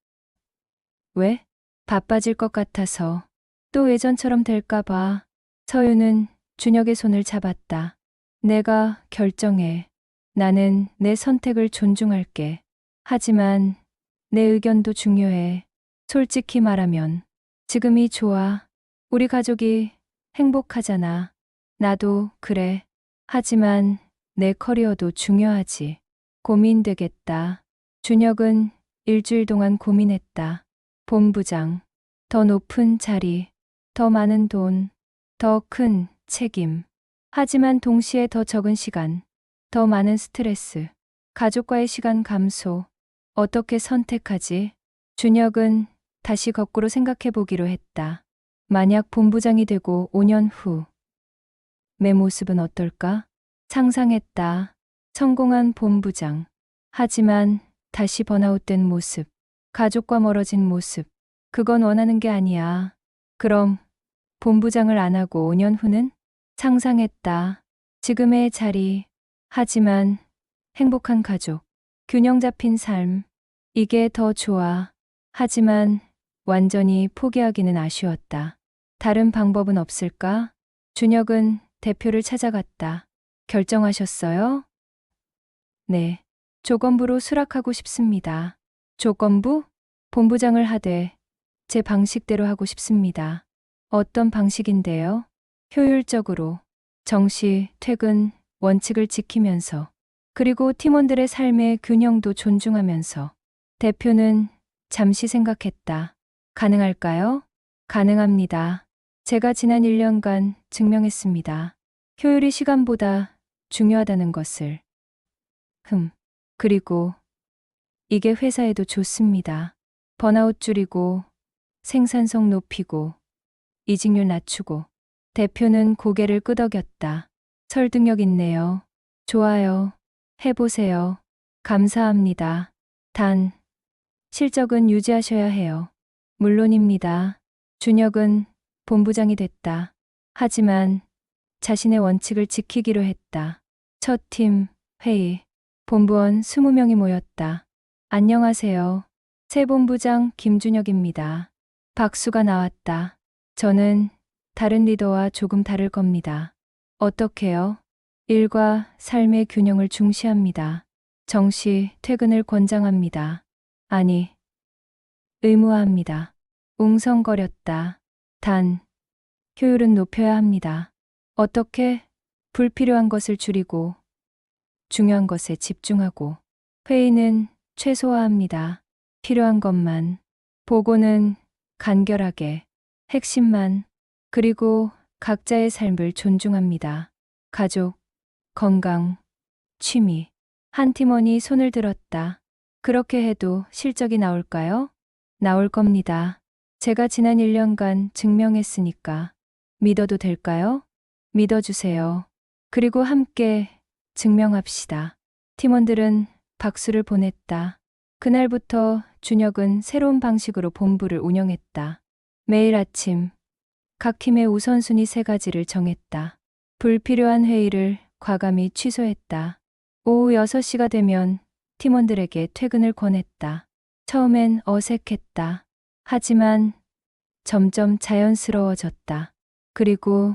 왜? 바빠질 것 같아서. 또 예전처럼 될까봐. 서윤은 준혁의 손을 잡았다. 내가 결정해. 나는 내 선택을 존중할게. 하지만 내 의견도 중요해. 솔직히 말하면 지금이 좋아. 우리 가족이 행복하잖아. 나도 그래. 하지만 내 커리어도 중요하지. 고민되겠다. 준혁은 일주일 동안 고민했다. 본부장, 더 높은 자리, 더 많은 돈, 더 큰 책임. 하지만 동시에 더 적은 시간, 더 많은 스트레스, 가족과의 시간 감소. 어떻게 선택하지? 준혁은 다시 거꾸로 생각해 보기로 했다. 만약 본부장이 되고 5년 후, 내 모습은 어떨까? 상상했다. 성공한 본부장. 하지만 다시 번아웃된 모습, 가족과 멀어진 모습. 그건 원하는 게 아니야. 그럼 본부장을 안 하고 5년 후는 상상했다. 지금의 자리. 하지만 행복한 가족. 균형 잡힌 삶. 이게 더 좋아. 하지만 완전히 포기하기는 아쉬웠다. 다른 방법은 없을까? 준혁은 대표를 찾아갔다. 결정하셨어요? 네. 조건부로 수락하고 싶습니다. 조건부? 본부장을 하되 제 방식대로 하고 싶습니다. 어떤 방식인데요? 효율적으로, 정시, 퇴근, 원칙을 지키면서, 그리고 팀원들의 삶의 균형도 존중하면서. 대표는 잠시 생각했다. 가능할까요? 가능합니다. 제가 지난 1년간 증명했습니다. 효율이 시간보다 중요하다는 것을. 그리고 이게 회사에도 좋습니다. 번아웃 줄이고, 생산성 높이고, 이직률 낮추고. 대표는 고개를 끄덕였다. 설득력 있네요. 좋아요. 해보세요. 감사합니다. 단, 실적은 유지하셔야 해요. 물론입니다. 준혁은 본부장이 됐다. 하지만 자신의 원칙을 지키기로 했다. 첫 팀 회의. 본부원 20명이 모였다. 안녕하세요. 새 본부장 김준혁입니다. 박수가 나왔다. 저는 다른 리더와 조금 다를 겁니다. 어떻게요? 일과 삶의 균형을 중시합니다. 정시 퇴근을 권장합니다. 아니, 의무화합니다. 웅성거렸다. 단, 효율은 높여야 합니다. 어떻게? 불필요한 것을 줄이고 중요한 것에 집중하고. 회의는 최소화합니다. 필요한 것만. 보고는 간결하게. 핵심만. 그리고 각자의 삶을 존중합니다. 가족, 건강, 취미. 한 팀원이 손을 들었다. 그렇게 해도 실적이 나올까요? 나올 겁니다. 제가 지난 1년간 증명했으니까. 믿어도 될까요? 믿어주세요. 그리고 함께 증명합시다. 팀원들은 박수를 보냈다. 그날부터 준혁은 새로운 방식으로 본부를 운영했다. 매일 아침 각 팀의 우선순위 3가지를 정했다. 불필요한 회의를 과감히 취소했다. 오후 6시가 되면 팀원들에게 퇴근을 권했다. 처음엔 어색했다. 하지만 점점 자연스러워졌다. 그리고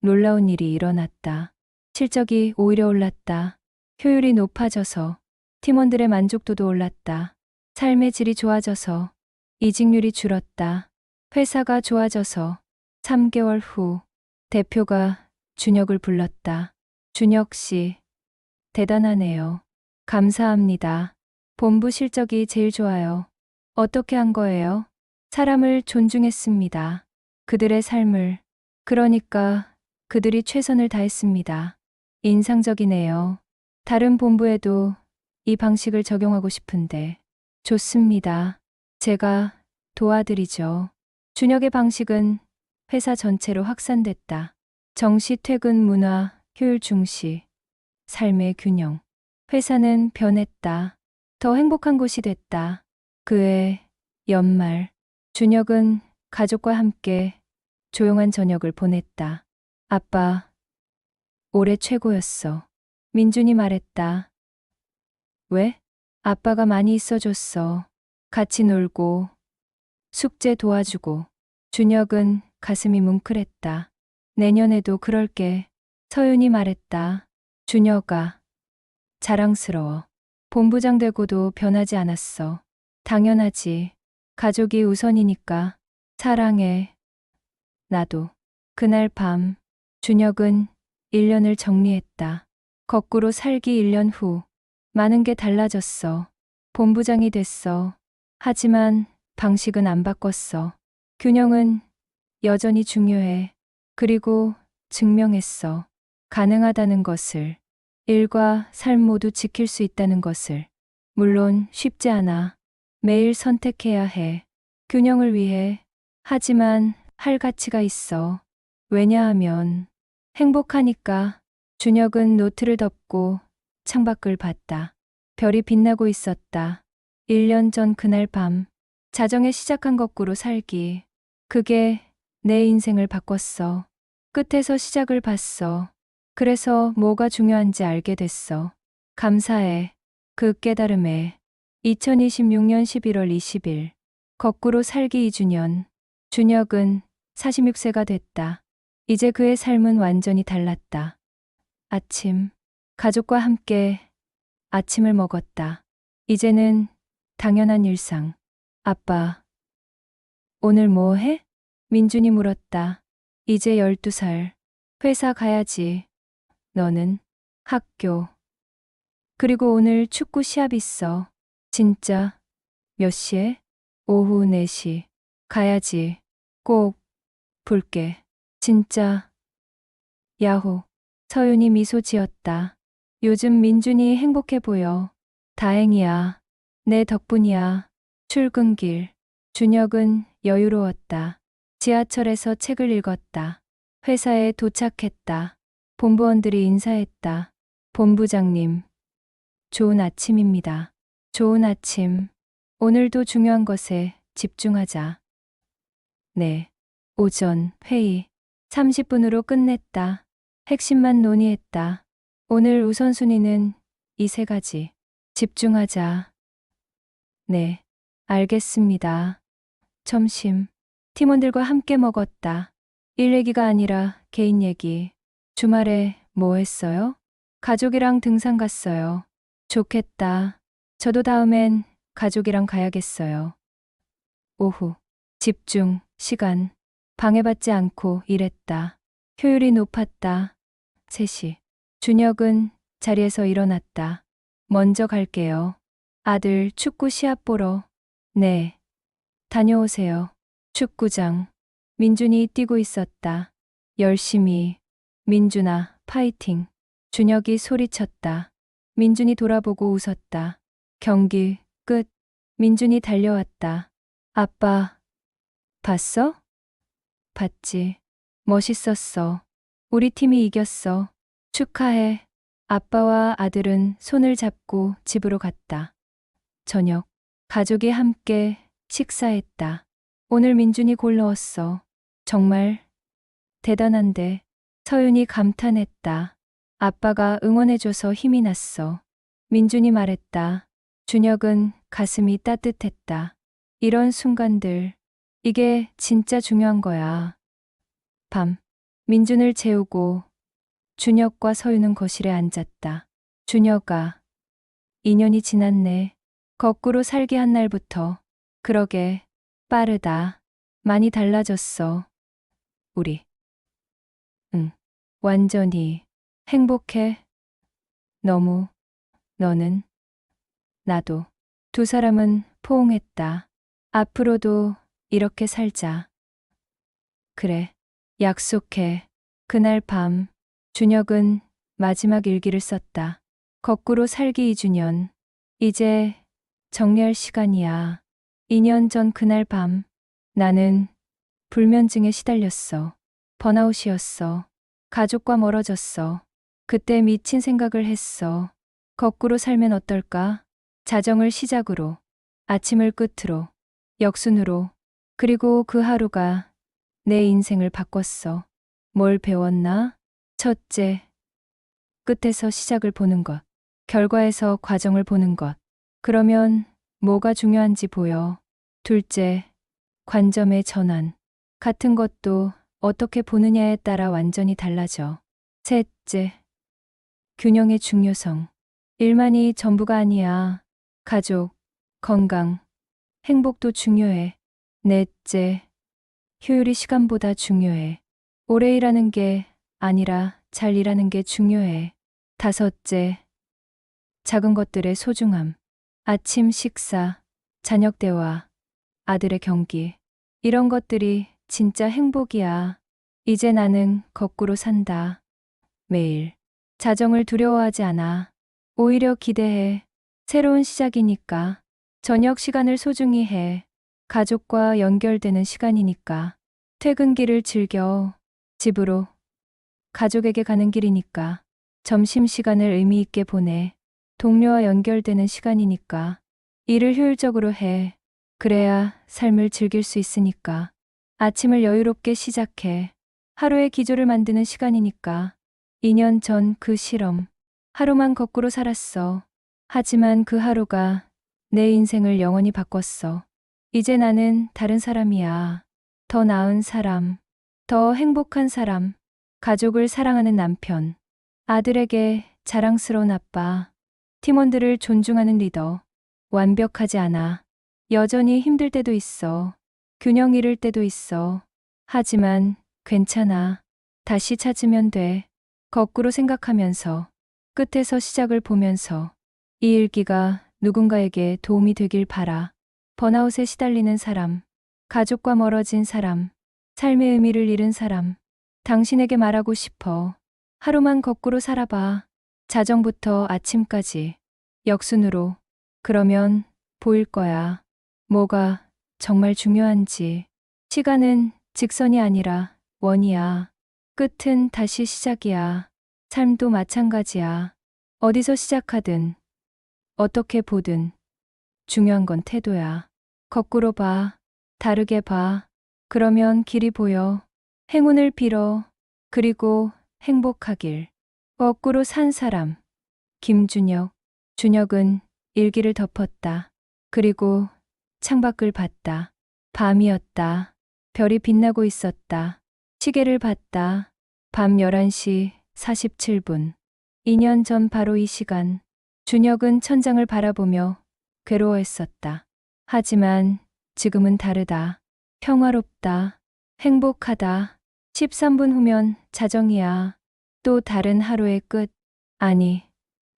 놀라운 일이 일어났다. 실적이 오히려 올랐다. 효율이 높아져서 팀원들의 만족도도 올랐다. 삶의 질이 좋아져서 이직률이 줄었다. 회사가 좋아져서 3개월 후 대표가 준혁을 불렀다. 준혁 씨, 대단하네요. 감사합니다. 본부 실적이 제일 좋아요. 어떻게 한 거예요? 사람을 존중했습니다. 그들의 삶을. 그러니까 그들이 최선을 다했습니다. 인상적이네요. 다른 본부에도 이 방식을 적용하고 싶은데. 좋습니다. 제가 도와드리죠. 준혁의 방식은 회사 전체로 확산됐다. 정시 퇴근 문화, 효율 중시, 삶의 균형. 회사는 변했다. 더 행복한 곳이 됐다. 그해 연말, 준혁은 가족과 함께 조용한 저녁을 보냈다. 아빠, 올해 최고였어. 민준이 말했다. 왜? 아빠가 많이 있어줬어. 같이 놀고, 숙제 도와주고. 준혁은 가슴이 뭉클했다. 내년에도 그럴게. 서윤이 말했다. 준혁아, 자랑스러워. 본부장 되고도 변하지 않았어. 당연하지. 가족이 우선이니까. 사랑해. 나도. 그날 밤, 준혁은 1년을 정리했다. 거꾸로 살기 1년 후. 많은 게 달라졌어. 본부장이 됐어. 하지만 방식은 안 바꿨어. 균형은 여전히 중요해. 그리고 증명했어. 가능하다는 것을. 일과 삶 모두 지킬 수 있다는 것을. 물론 쉽지 않아. 매일 선택해야 해. 균형을 위해. 하지만 할 가치가 있어. 왜냐하면 행복하니까. 준혁은 노트를 덮고 창밖을 봤다. 별이 빛나고 있었다. 1년 전 그날 밤. 자정에 시작한 거꾸로 살기. 그게 내 인생을 바꿨어. 끝에서 시작을 봤어. 그래서 뭐가 중요한지 알게 됐어. 감사해. 그 깨달음에. 2026년 11월 20일. 거꾸로 살기 2주년. 준혁은 46세가 됐다. 이제 그의 삶은 완전히 달랐다. 아침. 가족과 함께 아침을 먹었다. 이제는 당연한 일상. 아빠, 오늘 뭐 해? 민준이 물었다. 이제 12살. 회사 가야지. 너는? 학교. 그리고 오늘 축구 시합 있어. 진짜? 몇 시에? 오후 4시. 가야지. 꼭 볼게. 진짜. 야호. 서윤이 미소 지었다. 요즘 민준이 행복해 보여. 다행이야. 내 덕분이야. 출근길. 준혁은 여유로웠다. 지하철에서 책을 읽었다. 회사에 도착했다. 본부원들이 인사했다. 본부장님, 좋은 아침입니다. 좋은 아침. 오늘도 중요한 것에 집중하자. 네. 오전 회의 30분으로 끝냈다. 핵심만 논의했다. 오늘 우선순위는 이 3가지. 집중하자. 네. 알겠습니다. 점심. 팀원들과 함께 먹었다. 일 얘기가 아니라 개인 얘기. 주말에 뭐 했어요? 가족이랑 등산 갔어요. 좋겠다. 저도 다음엔 가족이랑 가야겠어요. 오후. 집중, 시간. 방해받지 않고 일했다. 효율이 높았다. 3시. 준혁은 자리에서 일어났다. 먼저 갈게요. 아들 축구 시합 보러. 네. 다녀오세요. 축구장. 민준이 뛰고 있었다. 열심히. 민준아, 파이팅. 준혁이 소리쳤다. 민준이 돌아보고 웃었다. 경기 끝. 민준이 달려왔다. 아빠, 봤어? 봤지. 멋있었어. 우리 팀이 이겼어. 축하해. 아빠와 아들은 손을 잡고 집으로 갔다. 저녁. 가족이 함께 식사했다. 오늘 민준이 골 넣었어. 정말 대단한데. 서윤이 감탄했다. 아빠가 응원해줘서 힘이 났어. 민준이 말했다. 준혁은 가슴이 따뜻했다. 이런 순간들. 이게 진짜 중요한 거야. 밤. 민준을 재우고 준혁과 서윤은 거실에 앉았다. 준혁아, 2년이 지났네. 거꾸로 살기 한 날부터. 그러게, 빠르다. 많이 달라졌어. 우리. 응, 완전히. 행복해. 너무. 너는? 나도. 두 사람은 포옹했다. 앞으로도 이렇게 살자. 그래. 약속해. 그날 밤, 준혁은 마지막 일기를 썼다. 거꾸로 살기 2주년. 이제 정리할 시간이야. 2년 전 그날 밤, 나는 불면증에 시달렸어. 번아웃이었어. 가족과 멀어졌어. 그때 미친 생각을 했어. 거꾸로 살면 어떨까? 자정을 시작으로, 아침을 끝으로, 역순으로. 그리고 그 하루가 내 인생을 바꿨어. 뭘 배웠나? 첫째, 끝에서 시작을 보는 것. 결과에서 과정을 보는 것. 그러면 뭐가 중요한지 보여. 둘째, 관점의 전환. 같은 것도 어떻게 보느냐에 따라 완전히 달라져. 셋째, 균형의 중요성. 일만이 전부가 아니야. 가족, 건강, 행복도 중요해. 넷째, 효율이 시간보다 중요해. 오래 일하는 게 아니라 잘 일하는 게 중요해. 다섯째, 작은 것들의 소중함. 아침 식사, 저녁 대화, 아들의 경기. 이런 것들이 진짜 행복이야. 이제 나는 거꾸로 산다. 매일. 자정을 두려워하지 않아. 오히려 기대해. 새로운 시작이니까. 저녁 시간을 소중히 해. 가족과 연결되는 시간이니까. 퇴근길을 즐겨. 집으로. 가족에게 가는 길이니까. 점심시간을 의미 있게 보내. 동료와 연결되는 시간이니까. 일을 효율적으로 해. 그래야 삶을 즐길 수 있으니까. 아침을 여유롭게 시작해. 하루의 기조를 만드는 시간이니까. 2년 전 그 실험. 하루만 거꾸로 살았어. 하지만 그 하루가 내 인생을 영원히 바꿨어. 이제 나는 다른 사람이야. 더 나은 사람. 더 행복한 사람. 가족을 사랑하는 남편. 아들에게 자랑스러운 아빠. 팀원들을 존중하는 리더. 완벽하지 않아. 여전히 힘들 때도 있어. 균형 잃을 때도 있어. 하지만 괜찮아. 다시 찾으면 돼. 거꾸로 생각하면서, 끝에서 시작을 보면서. 이 일기가 누군가에게 도움이 되길 바라. 번아웃에 시달리는 사람, 가족과 멀어진 사람, 삶의 의미를 잃은 사람. 당신에게 말하고 싶어. 하루만 거꾸로 살아봐. 자정부터 아침까지. 역순으로. 그러면 보일 거야. 뭐가 정말 중요한지. 시간은 직선이 아니라 원이야. 끝은 다시 시작이야. 삶도 마찬가지야. 어디서 시작하든, 어떻게 보든, 중요한 건 태도야. 거꾸로 봐. 다르게 봐. 그러면 길이 보여. 행운을 빌어. 그리고 행복하길. 거꾸로 산 사람. 김준혁. 준혁은 일기를 덮었다. 그리고 창밖을 봤다. 밤이었다. 별이 빛나고 있었다. 시계를 봤다. 밤 11시 47분. 2년 전 바로 이 시간. 준혁은 천장을 바라보며 괴로워했었다. 하지만 지금은 다르다. 평화롭다. 행복하다. 13분 후면 자정이야. 또 다른 하루의 끝. 아니,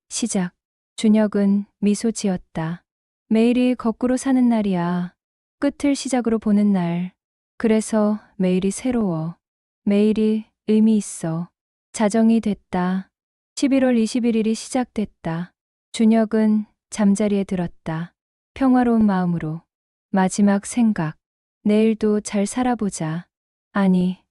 시작. 준혁은 미소 지었다. 매일이 거꾸로 사는 날이야. 끝을 시작으로 보는 날. 그래서 매일이 새로워. 매일이 의미 있어. 자정이 됐다. 11월 21일이 시작됐다. 준혁은 잠자리에 들었다. 평화로운 마음으로. 마지막 생각. 내일도 잘 살아보자. 아니,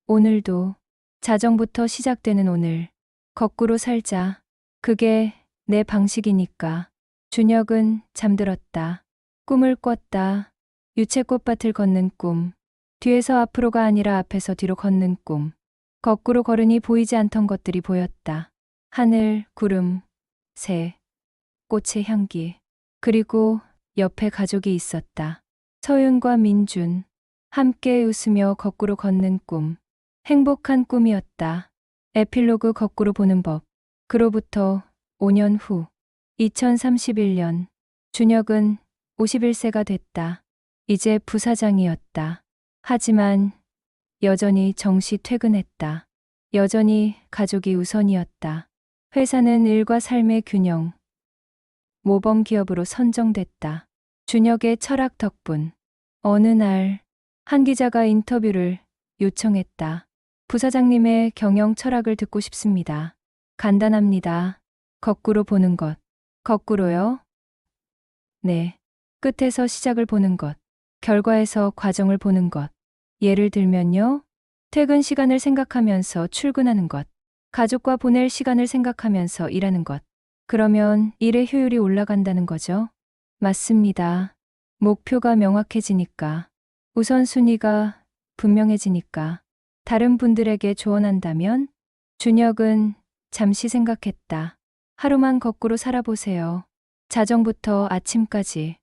오늘도. 자정부터 시작되는 오늘. 거꾸로 살자. 그게 내 방식이니까. 준혁은 잠들었다. 꿈을 꿨다. 유채꽃밭을 걷는 꿈. 뒤에서 앞으로가 아니라 앞에서 뒤로 걷는 꿈. 거꾸로 걸으니 보이지 않던 것들이 보였다. 하늘, 구름, 새, 꽃의 향기. 그리고 옆에 가족이 있었다. 서윤과 민준. 함께 웃으며 거꾸로 걷는 꿈. 행복한 꿈이었다. 에필로그 거꾸로 보는 법. 그로부터 5년 후. 2031년. 준혁은 51세가 됐다. 이제 부사장이었다. 하지만 여전히 정시 퇴근했다. 여전히 가족이 우선이었다. 회사는 일과 삶의 균형. 모범 기업으로 선정됐다. 준혁의 철학 덕분. 어느 날, 한 기자가 인터뷰를 요청했다. 부사장님의 경영 철학을 듣고 싶습니다. 간단합니다. 거꾸로 보는 것. 거꾸로요? 네. 끝에서 시작을 보는 것. 결과에서 과정을 보는 것. 예를 들면요. 퇴근 시간을 생각하면서 출근하는 것. 가족과 보낼 시간을 생각하면서 일하는 것. 그러면 일의 효율이 올라간다는 거죠? 맞습니다. 목표가 명확해지니까. 우선순위가 분명해지니까. 다른 분들에게 조언한다면? 준혁은 잠시 생각했다. 하루만 거꾸로 살아보세요. 자정부터 아침까지.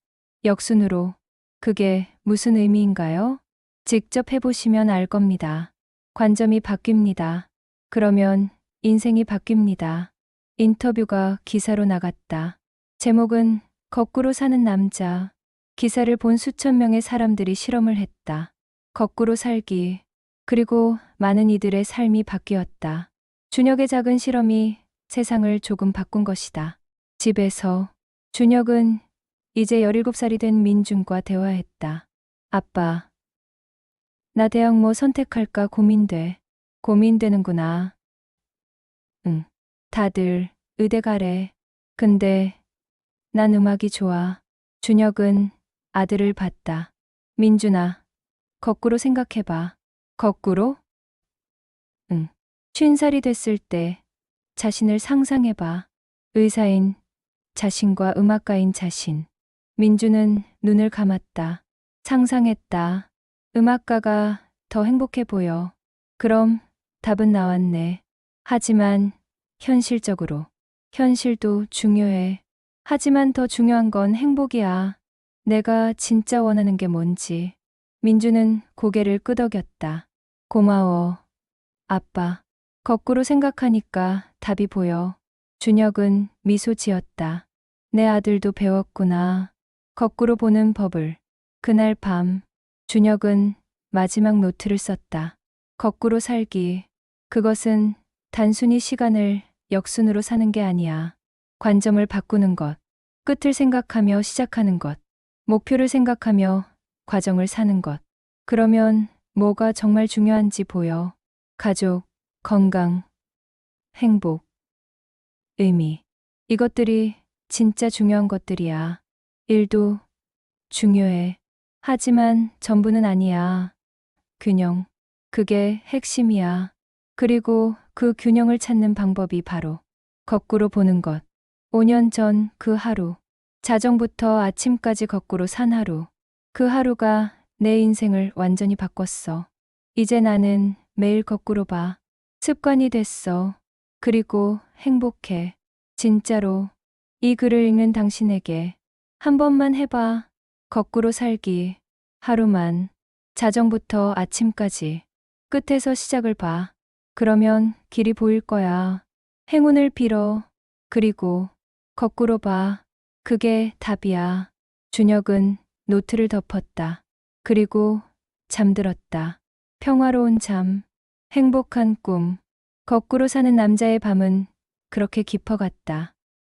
역순으로. 그게 무슨 의미인가요? 직접 해보시면 알 겁니다. 관점이 바뀝니다. 그러면 인생이 바뀝니다. 인터뷰가 기사로 나갔다. 제목은 거꾸로 사는 남자. 기사를 본 수천 명의 사람들이 실험을 했다. 거꾸로 살기. 그리고 많은 이들의 삶이 바뀌었다. 준혁의 작은 실험이 세상을 조금 바꾼 것이다. 집에서 준혁은 이제 17살이 된 민준과 대화했다. 아빠, 나 대학 뭐 선택할까 고민돼. 고민되는구나. 응. 다들 의대 가래. 근데 난 음악이 좋아. 준혁은 아들을 봤다. 민준아, 거꾸로 생각해봐. 거꾸로? 응. 50살이 됐을 때 자신을 상상해봐. 의사인 자신과 음악가인 자신. 민주는 눈을 감았다. 상상했다. 음악가가 더 행복해 보여. 그럼 답은 나왔네. 하지만 현실적으로. 현실도 중요해. 하지만 더 중요한 건 행복이야. 내가 진짜 원하는 게 뭔지. 민주는 고개를 끄덕였다. 고마워, 아빠. 거꾸로 생각하니까 답이 보여. 준혁은 미소 지었다. 내 아들도 배웠구나. 거꾸로 보는 법을. 그날 밤, 준혁은 마지막 노트를 썼다. 거꾸로 살기. 그것은 단순히 시간을 역순으로 사는 게 아니야. 관점을 바꾸는 것. 끝을 생각하며 시작하는 것. 목표를 생각하며 과정을 사는 것. 그러면 뭐가 정말 중요한지 보여. 가족, 건강, 행복, 의미. 이것들이 진짜 중요한 것들이야. 일도 중요해. 하지만 전부는 아니야. 균형. 그게 핵심이야. 그리고 그 균형을 찾는 방법이 바로 거꾸로 보는 것. 5년 전 그 하루. 자정부터 아침까지 거꾸로 산 하루. 그 하루가 내 인생을 완전히 바꿨어. 이제 나는 매일 거꾸로 봐. 습관이 됐어. 그리고 행복해. 진짜로. 이 글을 읽는 당신에게 한 번만 해봐. 거꾸로 살기. 하루만. 자정부터 아침까지. 끝에서 시작을 봐. 그러면 길이 보일 거야. 행운을 빌어. 그리고 거꾸로 봐. 그게 답이야. 준혁은 노트를 덮었다. 그리고 잠들었다. 평화로운 잠, 행복한 꿈. 거꾸로 사는 남자의 밤은 그렇게 깊어갔다.